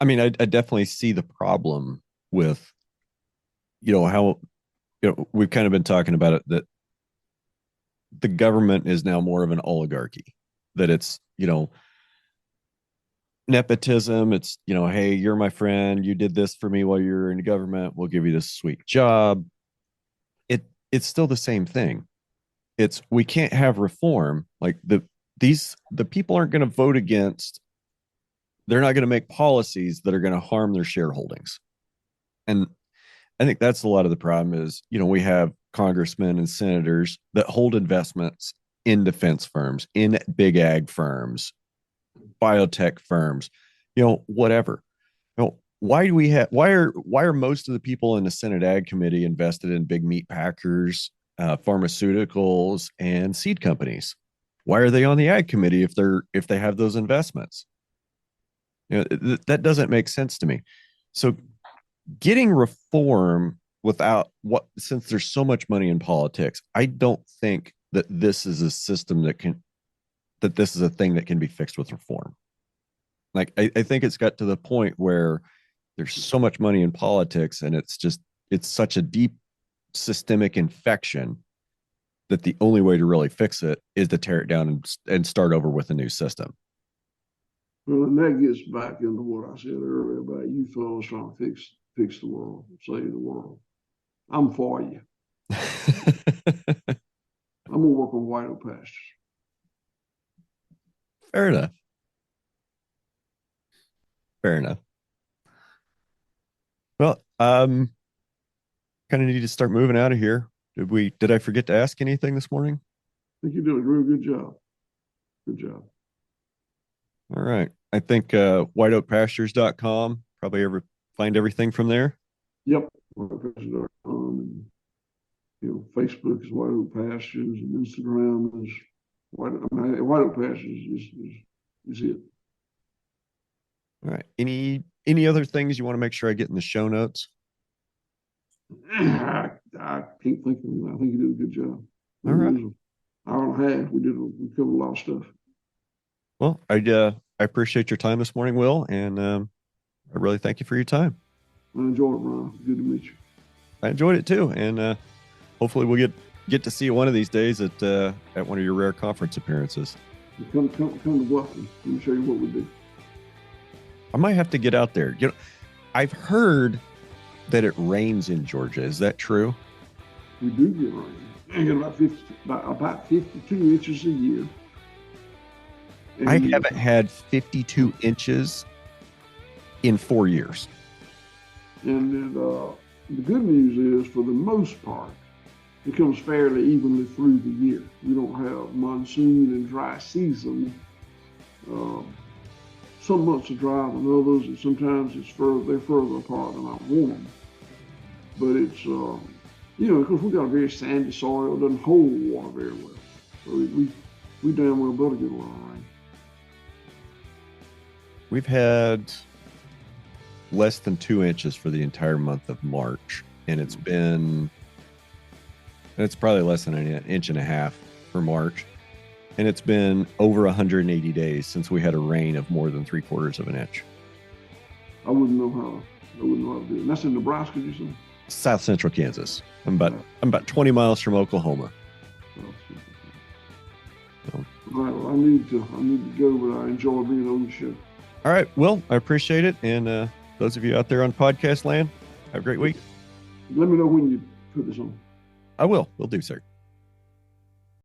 I mean, I definitely see the problem with, how, we've kind of been talking about it, that the government is now more of an oligarchy, that it's, nepotism. It's, hey, you're my friend. You did this for me while you're in the government. We'll give you this sweet job. It's still the same thing. We can't have reform. Like the people aren't going to vote against. They're not going to make policies that are going to harm their shareholdings. And I think that's a lot of the problem is, we have congressmen and senators that hold investments in defense firms, in big ag firms, biotech firms, whatever. Why are most of the people in the Senate Ag Committee invested in big meat packers, pharmaceuticals, and seed companies? Why are they on the Ag Committee if they have those investments? That doesn't make sense to me. So getting reform since there's so much money in politics, I don't think that this is a system that this is a thing that can be fixed with reform. Like, I think it's got to the point where there's so much money in politics and it's such a deep systemic infection that the only way to really fix it is to tear it down and start over with a new system. Well, and that gets back into what I said earlier about you fellows trying to fix the world, save the world. I'm for you. I'm gonna work on white oak pastures. Fair enough. Well, kind of need to start moving out of here. Did I forget to ask anything this morning? I think you did a real good job. Good job. All right. I think whiteoakpastures.com, probably find everything from there. Yep. Whiteoakpastures.com, and Facebook is White Oak Pastures, and Instagram is White Oak Pastures is it. All right. Any other things you want to make sure I get in the show notes? I can't think of anything. I think you did a good job. All right. Hour and a half. We covered a lot of stuff. Well, I appreciate your time this morning, Will, and I really thank you for your time. I enjoyed it, Ron. Good to meet you. I enjoyed it too, and hopefully we'll get to see you one of these days at one of your rare conference appearances. Come to Bluffton. Let me show you what we do. I might have to get out there. I've heard that it rains in Georgia. Is that true? We do get rain. We get about 52 inches a year. And I haven't had 52 inches in 4 years. And the good news is, for the most part, it comes fairly evenly through the year. We don't have monsoon and dry season. Some months are drier than others, and sometimes they're further apart than I want them. But it's, because we got a very sandy soil, it doesn't hold water very well. So we damn well better get a lot of rain. We've had less than 2 inches for the entire month of March, and it's probably less than an inch and a half for March. And it's been over 180 days since we had a rain of more than 3/4 of an inch. I wouldn't know how to do it. And that's in Nebraska, you said? South Central Kansas. I'm about 20 miles from Oklahoma. All right, well, I need to go, but I enjoy being on the show. All right. Well, I appreciate it. And those of you out there on podcast land, have a great week. Let me know when you put this on. I will. Will do, sir.